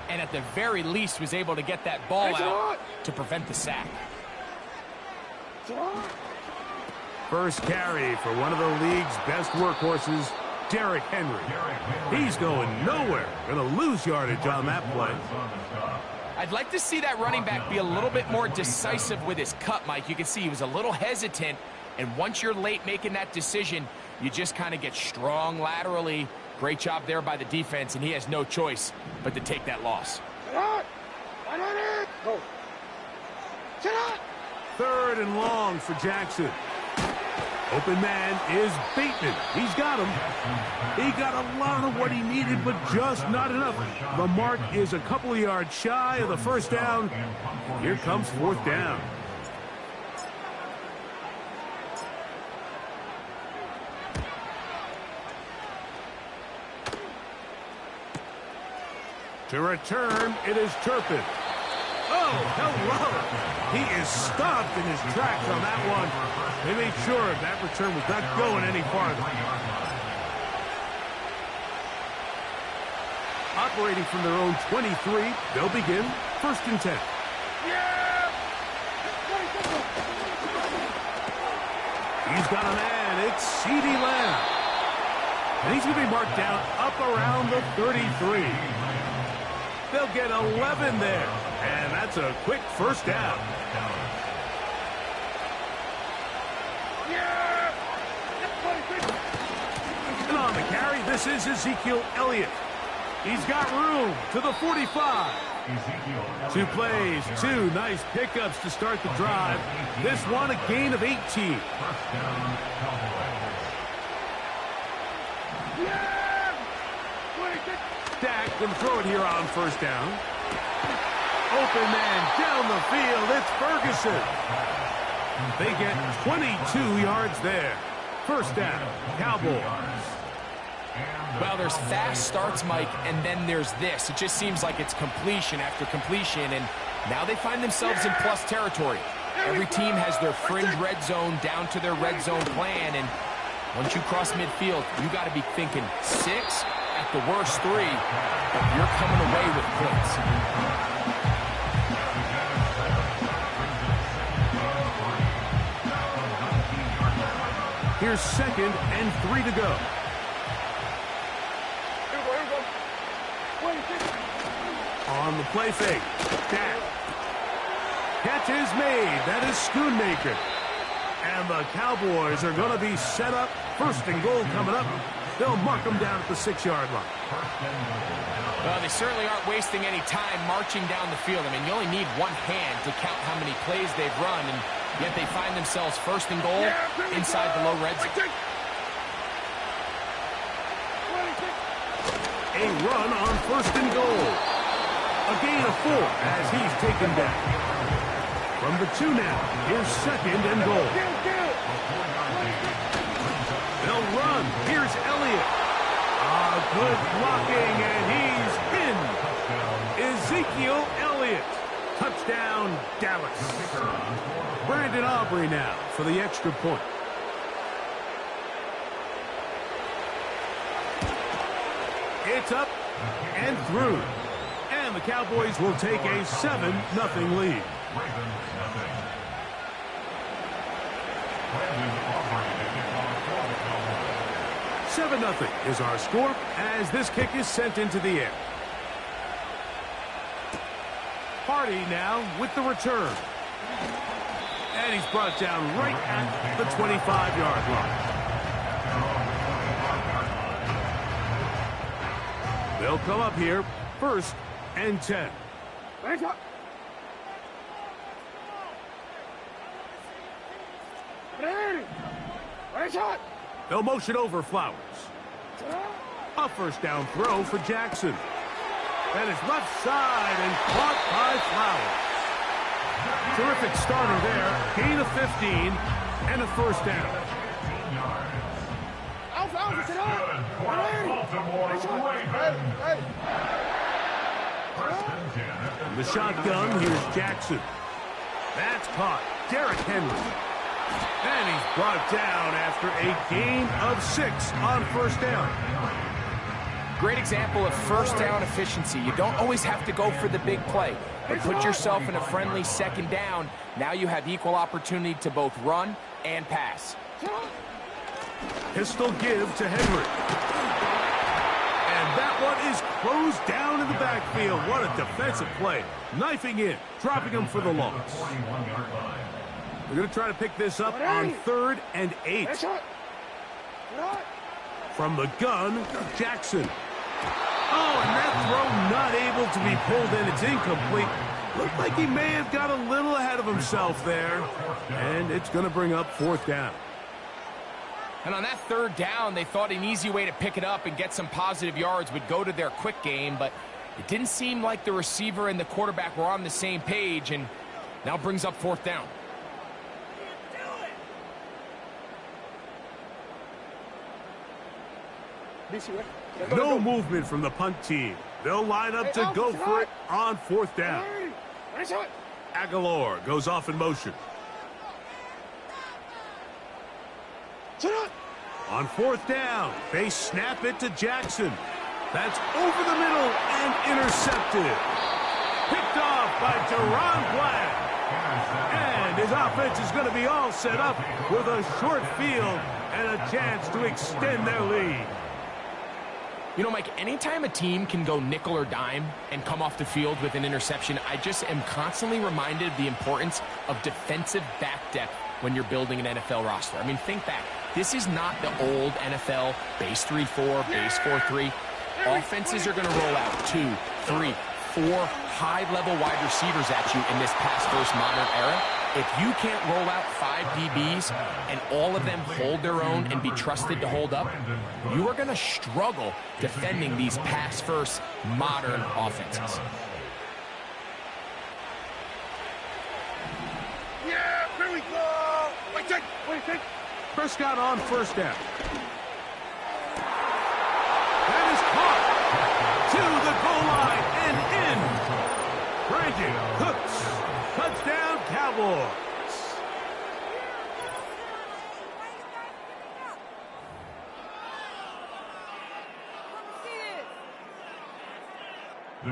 and at the very least was able to get that ball out to prevent the sack. First carry for one of the league's best workhorses, Derrick Henry. He's going nowhere. Going to lose yardage on that play. I'd like to see that running back be a little bit more decisive with his cut, Mike. You can see he was a little hesitant, and once you're late making that decision, you just kind of get strong laterally. Great job there by the defense, and he has no choice but to take that loss. Third and long for Jackson. Open man is Bateman. He's got him. He got a lot of what he needed, but just not enough. The mark is a couple of yards shy of the first down. Here comes fourth down. To return, it is Turpin. Oh, hello. He is stopped in his tracks on that one. They made sure that return was not going any farther. Operating from their own 23, they'll begin first and 10. He's got a man. It's CeeDee Lamb. And he's going to be marked down up around the 33. They'll get 11 there. And that's a quick first down. And on the carry, this is Ezekiel Elliott. He's got room to the 45. 2 plays, 2 nice pickups to start the drive. This one a gain of 18. Dak can throw it here on first down. Open man down the field. It's Ferguson. They get 22 yards there. First down, Cowboys. Well, there's fast starts, Mike, and then there's this. It just seems like it's completion after completion, and now they find themselves in plus territory. Every team has their fringe red zone down to their red zone plan, and once you cross midfield, you got to be thinking 6, at the worst 3, but you're coming away with points. Here's second and 3 to go. On the play fake. Dak. Catch is made. That is Schoonmaker. And the Cowboys are going to be set up. First and goal coming up. They'll mark them down at the 6-yard line. Well, they certainly aren't wasting any time marching down the field. I mean, you only need one hand to count how many plays they've run, and yet they find themselves first and goal inside the low red zone. A run on first and goal. A gain of 4 as he's taken down. From the 2 now, here's second and goal. They'll run. Here's Elliott. Good blocking, and he's in. Ezekiel Elliott. Touchdown, Dallas. Brandon Aubrey now for the extra point. It's up and through. And the Cowboys will take a 7-0 lead. 7-0 is our score as this kick is sent into the air. Hardy now with the return. And he's brought down right at the 25-yard line. They'll come up here, 1st and 10. They'll motion over Flowers. A 1st down throw for Jackson. And it's left side and caught by Flowers. Terrific starter there. Gain of 15 and a 1st down. In the shotgun, here's Jackson. That's caught. Derrick Henry. And he's brought down after a gain of 6 on 1st down. Great example of 1st down efficiency. You don't always have to go for the big play, but put yourself in a friendly 2nd down. Now you have equal opportunity to both run and pass. Pistol give to Henry. And that one is closed down in the backfield. What a defensive play. Knifing in, dropping him for the loss. They're going to try to pick this up on 3rd and 8. From the gun, Jackson. Oh, and that throw not able to be pulled in. It's incomplete. Looked like he may have got a little ahead of himself there. And it's going to bring up 4th down. And on that 3rd down, they thought an easy way to pick it up and get some positive yards would go to their quick game, but it didn't seem like the receiver and the quarterback were on the same page, and now brings up 4th down. No movement from the punt team. They'll line up to go for it on 4th down. Aguilar goes off in motion. On 4th down, they snap it to Jackson. That's over the middle and intercepted. Picked off by Deron Black. And his offense is going to be all set up with a short field and a chance to extend their lead. You know, Mike, anytime a team can go nickel or dime and come off the field with an interception, I just am constantly reminded of the importance of defensive back depth when you're building an NFL roster. I mean, think back. This is not the old NFL base 3-4, base 4-3. Offenses are going to roll out 2, 3, 4 high-level wide receivers at you in this pass-first modern era. If you can't roll out 5 DBs and all of them hold their own and be trusted to hold up, you are going to struggle defending these pass-first modern offenses. Yeah, here we go. Wait. Prescott on 1st down. That is caught to the goal line and in. Brandon Cooks. Touchdown, Cowboys.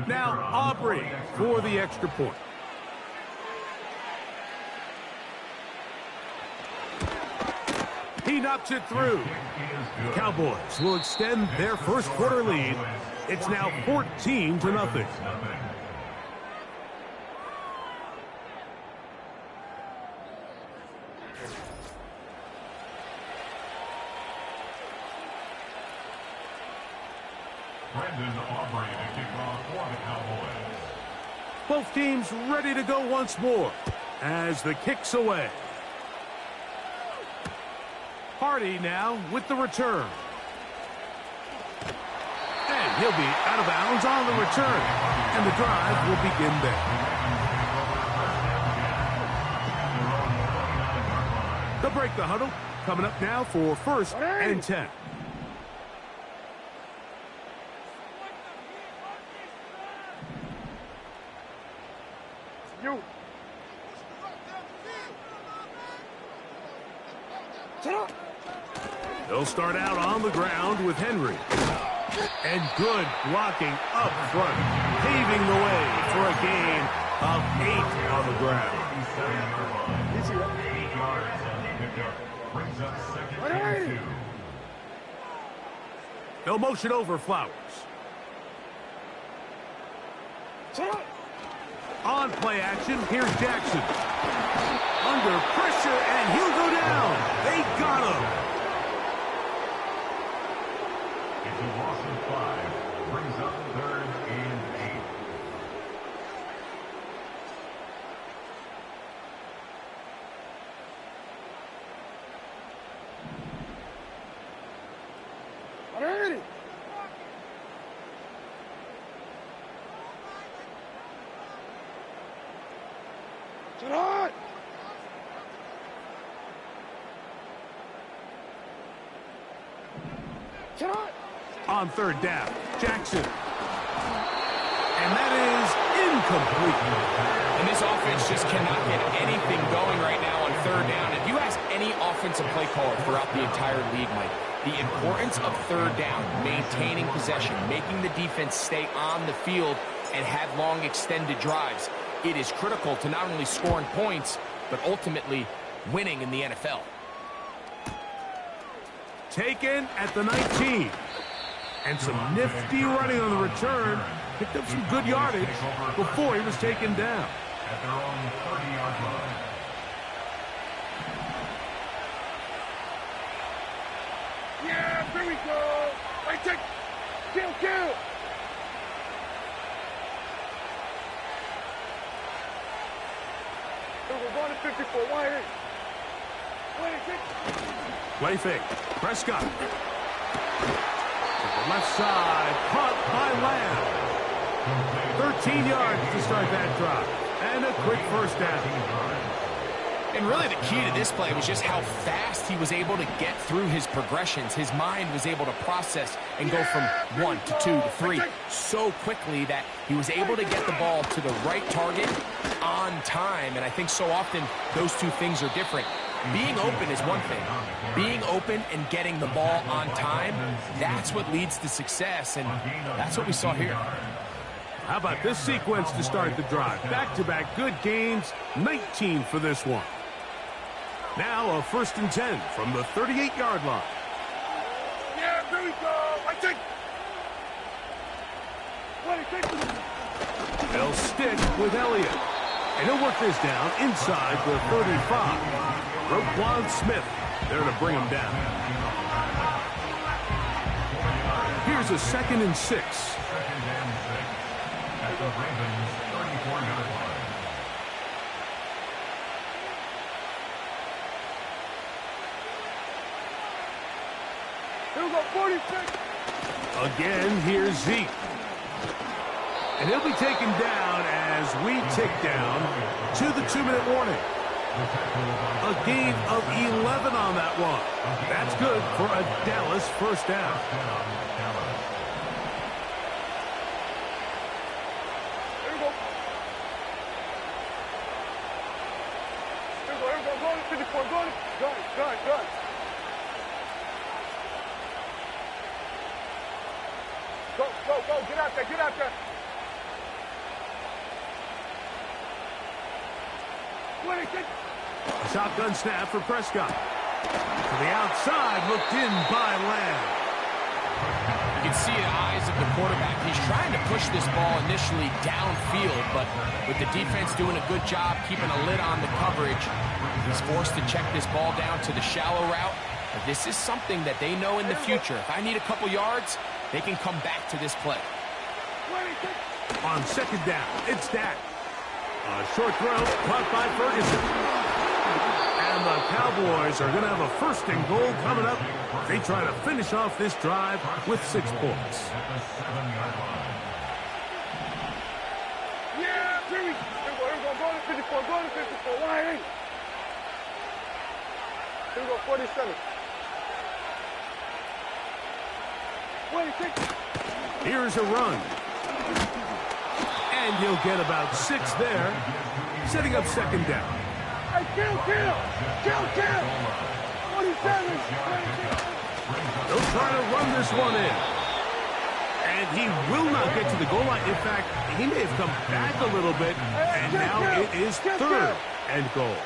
Now Aubrey for the extra point. He knocks it through. The Cowboys will extend their 1st quarter lead. It's now 14-0. Both teams ready to go once more as the kick's away. Hardy now with the return. And he'll be out of bounds on the return. And the drive will begin there. They'll break the huddle. Coming up now for 1st and 10. They'll start out on the ground with Henry. And good blocking up front, paving the way for a gain of 8 on the ground. They'll motion over Flowers. On play action, here's Jackson. Under pressure, and he'll go down. They got him. It's a loss of 5. Brings up 3rd and 8. On 3rd down, Jackson. And that is incomplete. And this offense just cannot get anything going right now on 3rd down. If you ask any offensive play caller throughout the entire league, Mike, the importance of 3rd down, maintaining possession, making the defense stay on the field and have long extended drives, it is critical to not only scoring points, but ultimately winning in the NFL. Taken at the 19. And some nifty running on the return. Picked up some good yardage before he was taken down. At their own 30-yard line. Yeah, here we go. I take. Kill. We're going to 54. Why? Play fake. Prescott. To the left side. Caught by Lamb. 13 yards to start that drive. And a quick first down. And really the key to this play was just how fast he was able to get through his progressions. His mind was able to process and go from 1 to 2 to 3 so quickly that he was able to get the ball to the right target on time. And I think so often those two things are different. Being open is one thing. Being open and getting the ball on time, that's what leads to success, and that's what we saw here. How about this sequence to start the drive? Back-to-back good gains, 19 for this one. Now a 1st and 10 from the 38-yard line. Yeah, here we go. I take. They'll stick with Elliott. And he'll work this down inside the 35. Roquan Smith there to bring him down. Here's a 2nd and 6. At the Ravens 34-yard line. Here we go, 46. Again, here's Zeke. And he'll be taken down as we tick down to the 2-minute warning. A gain of 11 on that one. That's good for a Dallas first down. Here we go. Here we go. Go to 54. Go. Go. Get out there. A shotgun snap for Prescott. To the outside, looked in by Lamb. You can see the eyes of the quarterback. He's trying to push this ball initially downfield, but with the defense doing a good job keeping a lid on the coverage, he's forced to check this ball down to the shallow route. But this is something that they know in the future. If I need a couple yards, they can come back to this play. On 2nd down, it's Dak. A short throw caught by Ferguson. And the Cowboys are going to have a 1st and goal coming up. They try to finish off this drive with 6 points. Yeah, here we go. Go to 54. Why? Here we go, 47. 26. Here's a run. And he'll get about 6 there, setting up 2nd down. Hey, kill. 47. They'll try to run this one in. And he will not get to the goal line. In fact, he may have come back a little bit, and now it is third and goal.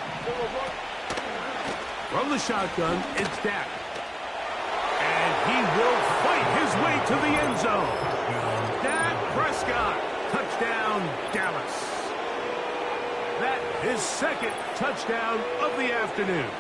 From the shotgun, it's Dak. And he will fight his way to the end zone. Dak Prescott, touchdown, Dallas. That is second touchdown of the afternoon.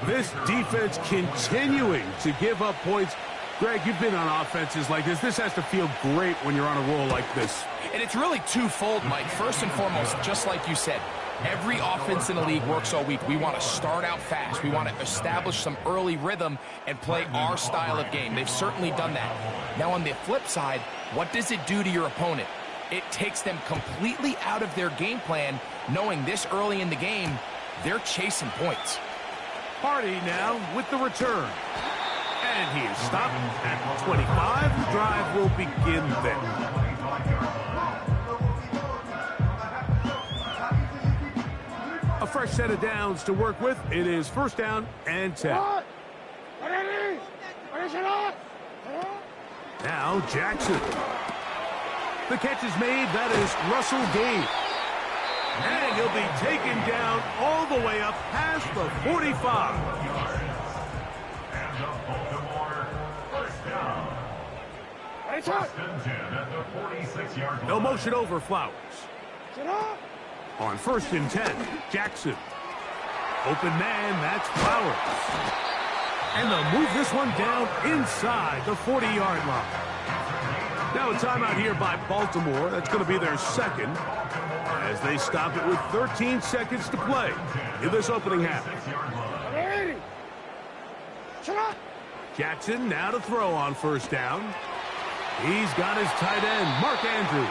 This defense continuing to give up points. Greg, you've been on offenses like this. This has to feel great when you're on a roll like this. And it's really twofold, Mike. First and foremost, just like you said, every offense in the league works all week. We want to start out fast. We want to establish some early rhythm and play our style of game. They've certainly done that. Now, on the flip side, what does it do to your opponent? It takes them completely out of their game plan, knowing this early in the game, they're chasing points. Hardy now with the return. And he is stopped at 25. The drive will begin then. A fresh set of downs to work with. It is first down and 10. Now Jackson. The catch is made. That is Russell Gage. And he'll be taken down all the way up past the 45. No motion over Flowers. On first and 10, Jackson. Open man, that's Flowers. And they'll move this one down inside the 40-yard line. Now a timeout here by Baltimore. That's going to be their second as they stop it with 13 seconds to play in this opening half. Jackson now to throw on first down. He's got his tight end, Mark Andrews.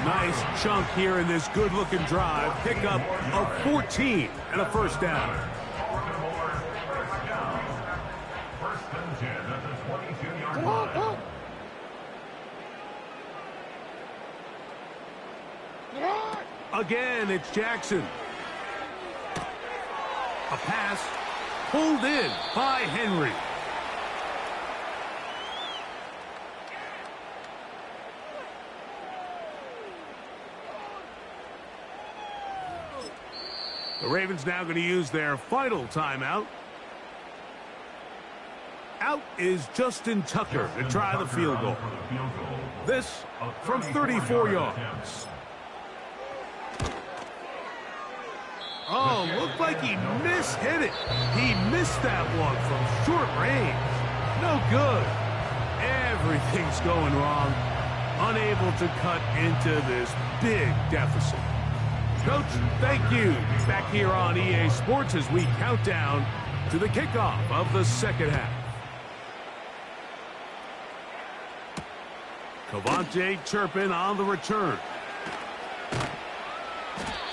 Nice chunk here in this good-looking drive. Pick up of 14 and a first down. Again, it's Jackson. A pass pulled in by Henry. The Ravens now going to use their final timeout. Out is Justin Tucker to try the field goal. This from 34 yards. Oh, looked like he mishit it. He missed that one from short range. No good. Everything's going wrong. Unable to cut into this big deficit. Coach, thank you. Back here on EA Sports as we count down to the kickoff of the second half. Cavante Turpin on the return.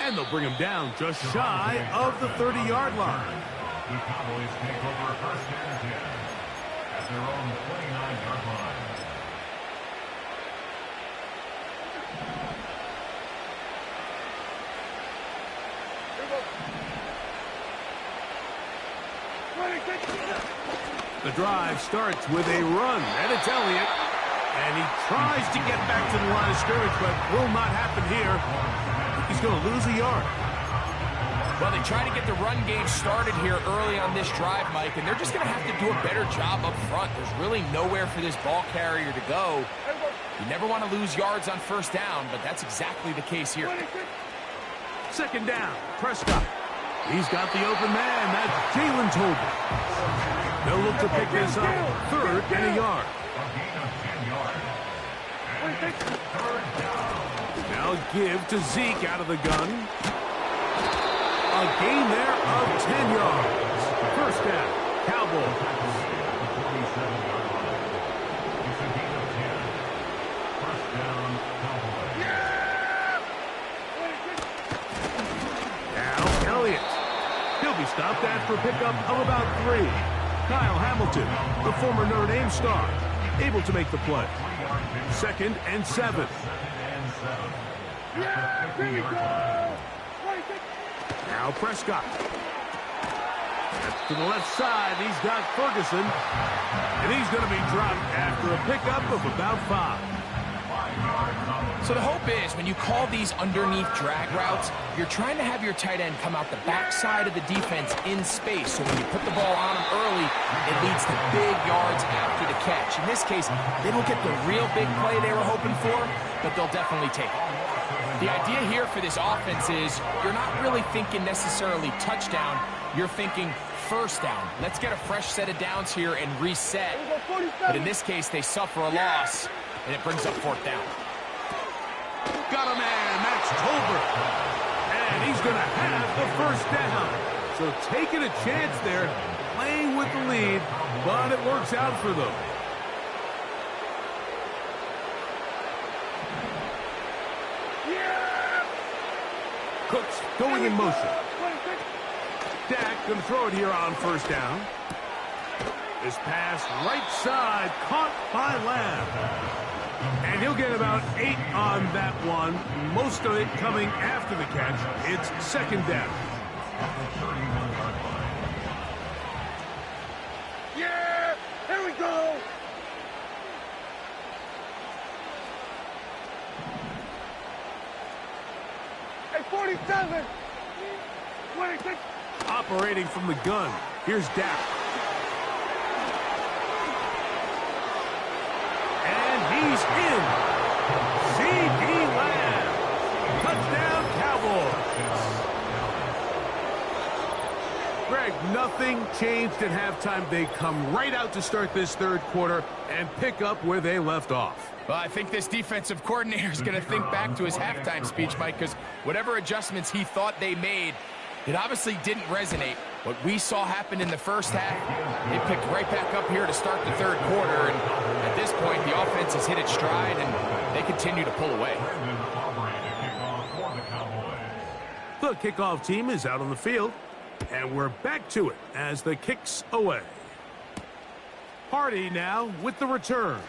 And they'll bring him down just shy of the 30-yard line. The Cowboys take over first and 10 at their own 29-yard line. The drive starts with a run, and it's Elliott. And he tries to get back to the line of scrimmage, but will not happen here. He's going to lose a yard. Well, they try to get the run game started here early on this drive, Mike, and they're just going to have to do a better job up front. There's really nowhere for this ball carrier to go. You never want to lose yards on first down, but that's exactly the case here. Second down, Prescott. He's got the open man. That's Jalen Tolbert. They'll look to pick this up. Third and a yard. Now give to Zeke out of the gun. A gain there of 10 yards. First down, Cowboys. Now Elliott. He'll be stopped after a pickup of about 3. Kyle Hamilton, the former Notre Dame star, able to make the play. Second and 7. Now Prescott. To the left side, he's got Ferguson. And he's going to be dropped after a pickup of about 5. So the hope is when you call these underneath drag routes, you're trying to have your tight end come out the backside of the defense in space. So when you put the ball on him early, it leads to big yards after the catch. In this case, they don't get the real big play they were hoping for, but they'll definitely take it. The idea here for this offense is you're not really thinking necessarily touchdown. You're thinking first down. Let's get a fresh set of downs here and reset. But in this case, they suffer a loss, and it brings up 4th down. Got a man, that's Tolbert. And he's going to have the first down. So taking a chance there, playing with the lead, but it works out for them. Cooks going in motion. Dak going to throw it here on first down. This pass right side caught by Lamb. And he'll get about 8 on that one. Most of it coming after the catch. It's 2nd down. Yeah! Here we go! Hey, 47! 26! Operating from the gun. Here's Dak. And he's in. C.D. Lamb. Touchdown, Cowboys. Greg, nothing changed at halftime. They come right out to start this 3rd quarter and pick up where they left off. Well, I think this defensive coordinator is going to think back to his halftime speech, Mike, because whatever adjustments he thought they made, it obviously didn't resonate. What we saw happen in the first half, they picked right back up here to start the 3rd quarter, and at this point, the offense has hit its stride, and they continue to pull away. The kickoff team is out on the field, and we're back to it as the kick's away. Hardy now with the return.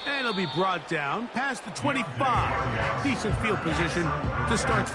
And he'll be brought down past the 25. Decent field position to start.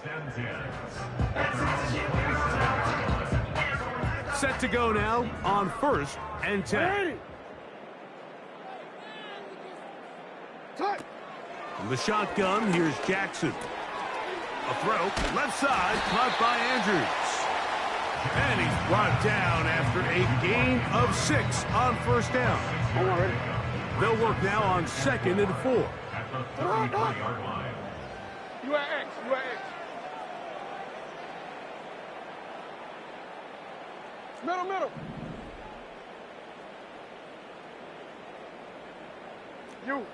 First and 10. Set to go now on 1st and 10. From the shotgun, here's Jackson. A throw, left side, caught by Andrews. And he's brought down after a gain of 6 on 1st down. They'll work now on 2nd and 4. At the 33-yard line. You are X. You are X. Middle. You.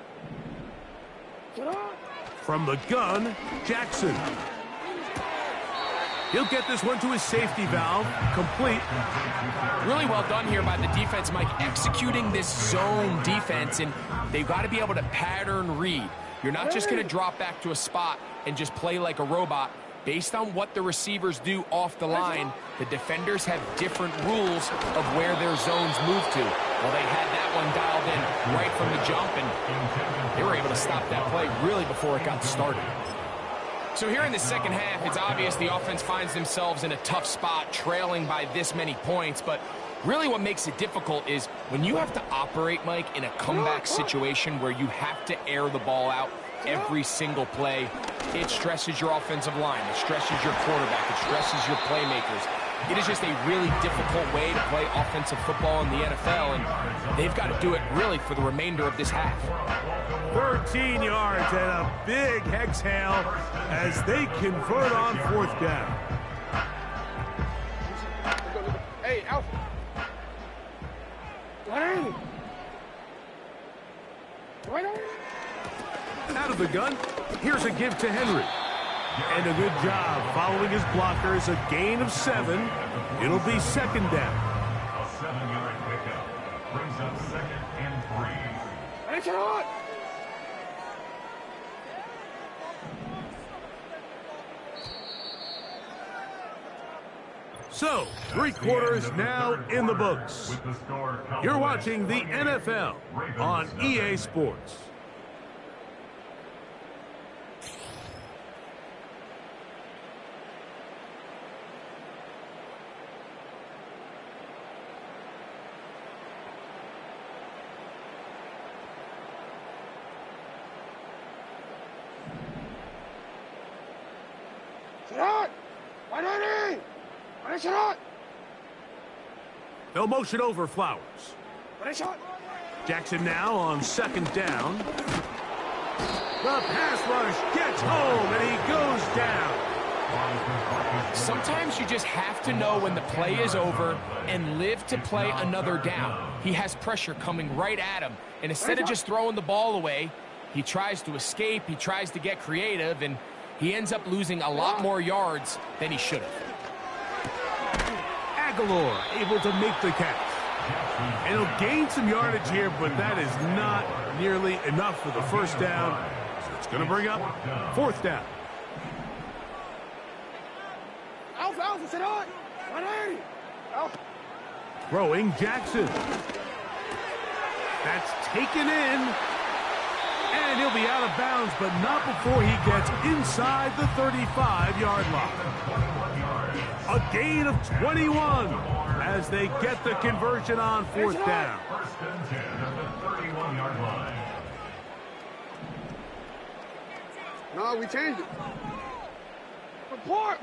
From the gun, Jackson. He'll get this one to his safety valve, complete. Really well done here by the defense, Mike, executing this zone defense, and they've got to be able to pattern read. You're not just going to drop back to a spot and just play like a robot. Based on what the receivers do off the line, the defenders have different rules of where their zones move to. Well, they had that one dialed in right from the jump, and they were able to stop that play really before it got started. So here in the second half, it's obvious the offense finds themselves in a tough spot, trailing by this many points, but really what makes it difficult is when you have to operate, Mike, in a comeback situation where you have to air the ball out every single play, it stresses your offensive line, it stresses your quarterback, it stresses your playmakers. It is just a really difficult way to play offensive football in the NFL, and they've got to do it really for the remainder of this half. 13 yards and a big exhale as they convert on 4th down. Hey, Alpha. Out of the gun, here's a give to Henry. And a good job following his blockers, a gain of 7. It'll be 2nd down. A 7-yard pickup brings up 2nd and 3. So, 3 quarters now in the books. With the score, You're watching the NFL on EA Sports. They'll motion over Flowers. Jackson now on 2nd down. The pass rush gets home, and he goes down. Sometimes you just have to know when the play is over and live to play another down. He has pressure coming right at him, and instead of just throwing the ball away, he tries to escape, he tries to get creative, and he ends up losing a lot more yards than he should have. Aguilar able to make the catch. And he'll gain some yardage here, but that is not nearly enough for the 1st down. So it's going to bring up 4th down. Alpha, sit on. Throwing Jackson. That's taken in. And he'll be out of bounds, but not before he gets inside the 35-yard line. A gain of 21 as they get the conversion on 4th down. 1st and 10 at the 31-yard line. No, we changed it. Report.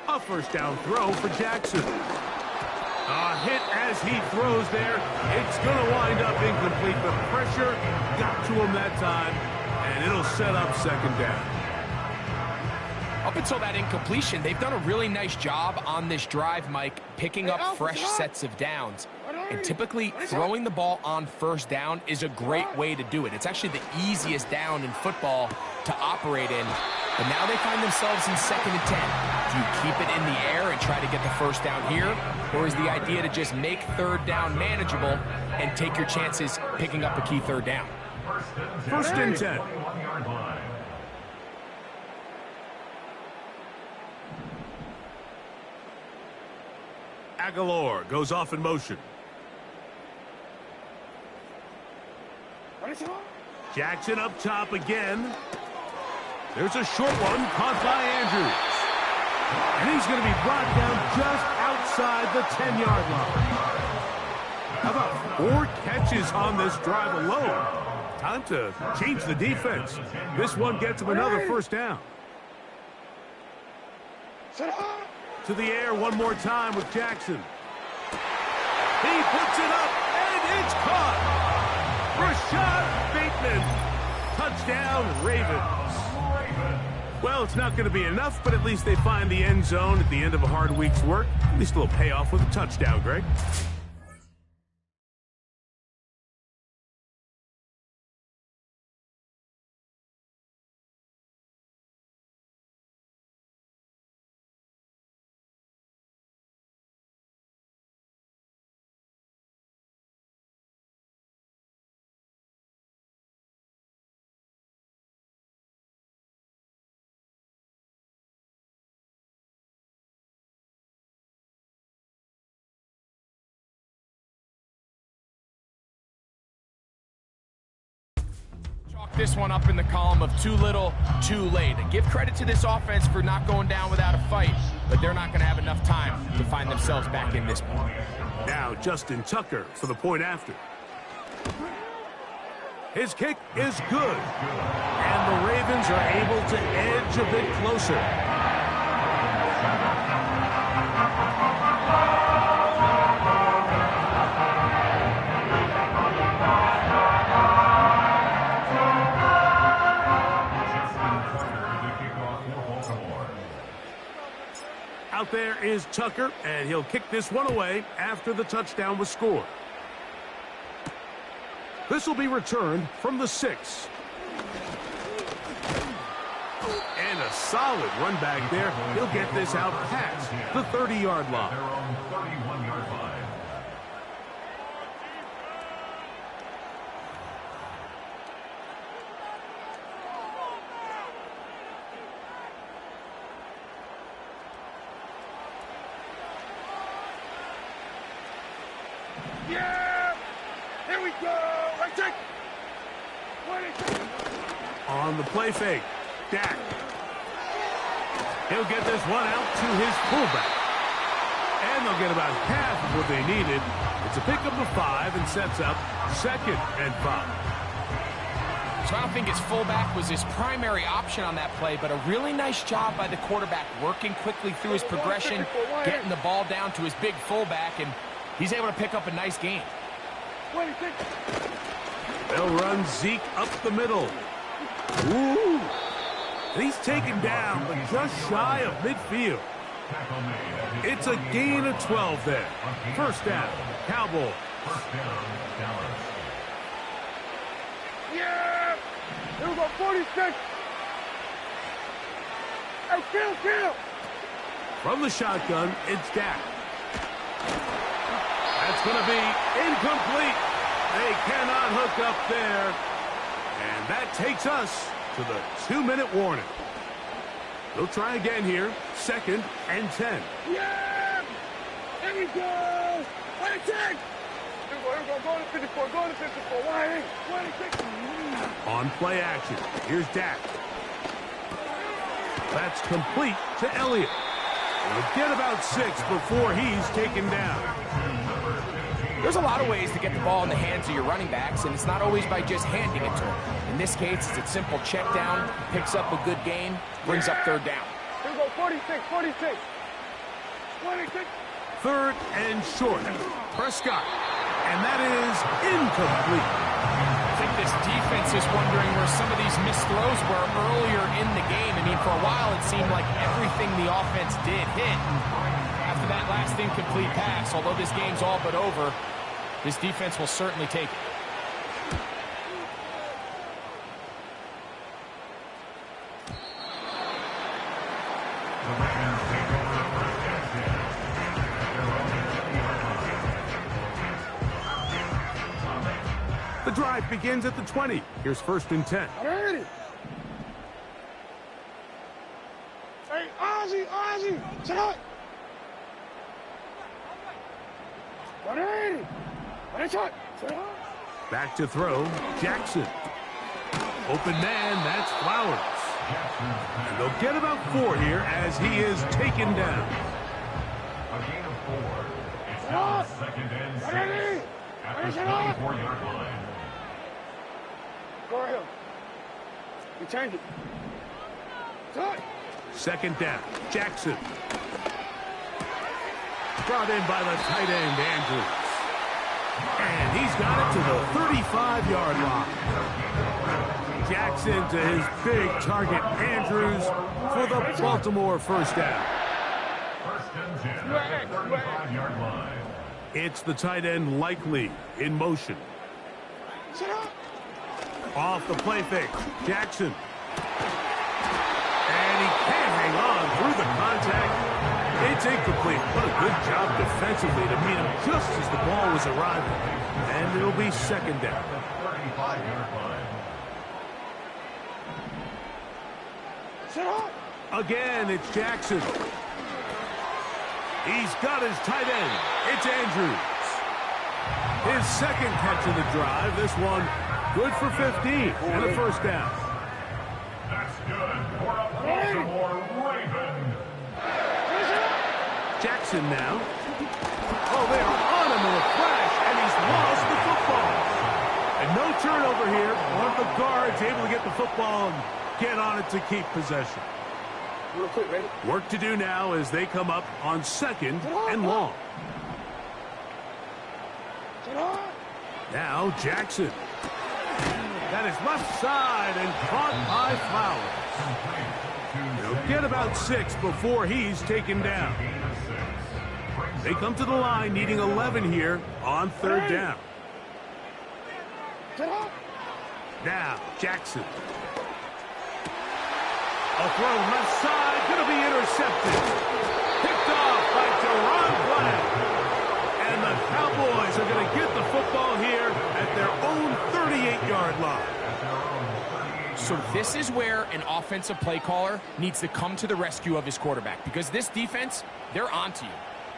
A 1st down throw for Jackson. A hit as he throws there. It's going to wind up incomplete, but pressure got to him that time, and it'll set up 2nd down. Up until that incompletion, they've done a really nice job on this drive, Mike, picking up fresh sets of downs. And typically, throwing the ball on 1st down is a great way to do it. It's actually the easiest down in football to operate in. But now they find themselves in 2nd and 10. Do you keep it in the air and try to get the 1st down here? Or is the idea to just make 3rd down manageable and take your chances picking up a key 3rd down? 1st and 10. Aguilar goes off in motion. Jackson up top again. There's a short one caught by Andrews. And he's going to be brought down just outside the 10-yard line. How about 4 catches on this drive alone? Time to change the defense. This one gets him another first down. To the air one more time with Jackson. He puts it up, and it's caught. Rashad Bateman. Touchdown, Ravens. Well, it's not going to be enough, but at least they find the end zone at the end of a hard week's work. At least a little payoff with a touchdown, Greg. This one up in the column of too little, too late. And give credit to this offense for not going down without a fight, but they're not going to have enough time to find themselves back in this point. Now Justin Tucker for the point after. His kick is good, and the Ravens are able to edge a bit closer. Out there is Tucker, and he'll kick this one away after the touchdown was scored. This will be returned from the 6. And a solid run back there. He'll get this out past the 30-yard line. Yeah! Here we go! Right check! On the play fake, Dak. He'll get this one out to his fullback. And they'll get about half of what they needed. It's a pickup of 5 and sets up 2nd and 5. So I don't think his fullback was his primary option on that play, but a really nice job by the quarterback working quickly through his progression, getting the ball down to his big fullback, and he's able to pick up a nice gain. They'll run Zeke up the middle. Ooh. And he's taken down, but just shy of midfield. It's a gain of 12 there. First down, Cowboys. Yeah! Here we go, 46! Hey, kill! From the shotgun, it's Dak. That's going to be incomplete. They cannot hook up there. And that takes us to the 2-minute warning. They'll try again here. 2nd and 10. Yeah! Here we go! 26! Here we go, go to 54, go to 54. Why? 26! On play action, here's Dak. That's complete to Elliott. We'll get about 6 before he's taken down. There's a lot of ways to get the ball in the hands of your running backs, and it's not always by just handing it to them. In this case, it's a simple check down, picks up a good gain, brings up 3rd down. Here we go, 46. 26. 3rd and short. Prescott. And that is incomplete. I think this defense is wondering where some of these missed throws were earlier in the game. I mean, for a while it seemed like everything the offense did hit. After that last incomplete pass, although this game's all but over, this defense will certainly take it. The drive begins at the 20. Here's 1st and 10. Ready? Hey, Ozzy! Sit up! Ready? Back to throw, Jackson. Open man, that's Flowers. And they'll get about 4 here as he is taken down. A gain of 4. It's now 2nd and 6 at the 24-yard line. Go ahead. You change it. Touch. 2nd down. Jackson. Brought in by the tight end, Andrews. And he's got it to the 35-yard line. Jackson to his big target, Andrews, for the Baltimore first down. 1st and 10 at the 35-yard line. It's the tight end, Likely, in motion. Off the play fake. Jackson. And he can't hang on through the contact. It's incomplete. What a good job defensively to meet him just as the ball was arriving. And it'll be 2nd down. 35-yard line. Again, it's Jackson. He's got his tight end. It's Andrews. His 2nd catch of the drive. This one good for 15 and a first down. That's good for a Baltimore Raven. Jackson now. Oh, they are on him in a flash, and he's lost the football. And no turnover here. One of the guards able to get the football and get on it to keep possession. Real quick, ready? Work to do now as they come up on 2nd and long. Now Jackson. That is left side and caught by Flowers. They'll get about 6 before he's taken down. They come to the line needing 11 here on 3rd down. Now Jackson. A throw left side, going to be intercepted. Picked off by Deron Black. And the Cowboys are going to get the football here at their own 38-yard line. So this is where an offensive play caller needs to come to the rescue of his quarterback, because this defense, they're onto you.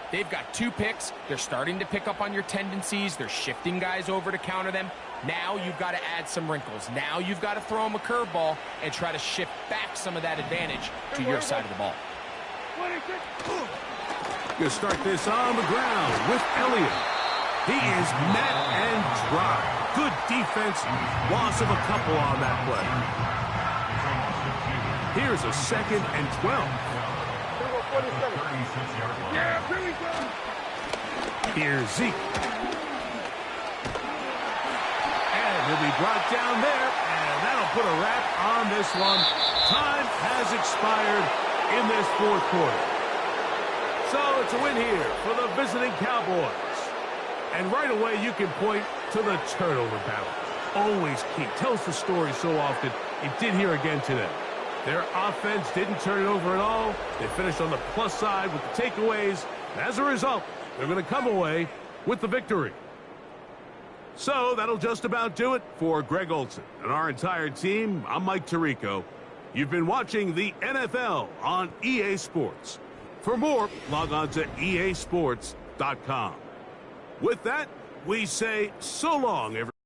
They've got 2 picks. They're starting to pick up on your tendencies. They're shifting guys over to counter them. Now you've got to add some wrinkles. Now you've got to throw them a curveball and try to shift back some of that advantage to your side of the ball. You start this on the ground with Elliott. He is met and dry. Good defense. Loss of a couple on that play. Here's a 2nd and 12. Yeah, here we go. Here's Zeke. And he'll be brought down there, and that'll put a wrap on this one. Time has expired in this 4th quarter. So it's a win here for the visiting Cowboys. And right away you can point to the turnover battle. Always key. Tells the story so often. It did here again today. Their offense didn't turn it over at all. They finished on the plus side with the takeaways. As a result, they're going to come away with the victory. So that'll just about do it for Greg Olson and our entire team. I'm Mike Tirico. You've been watching the NFL on EA Sports. For more, log on to easports.com. With that, we say so long, everyone.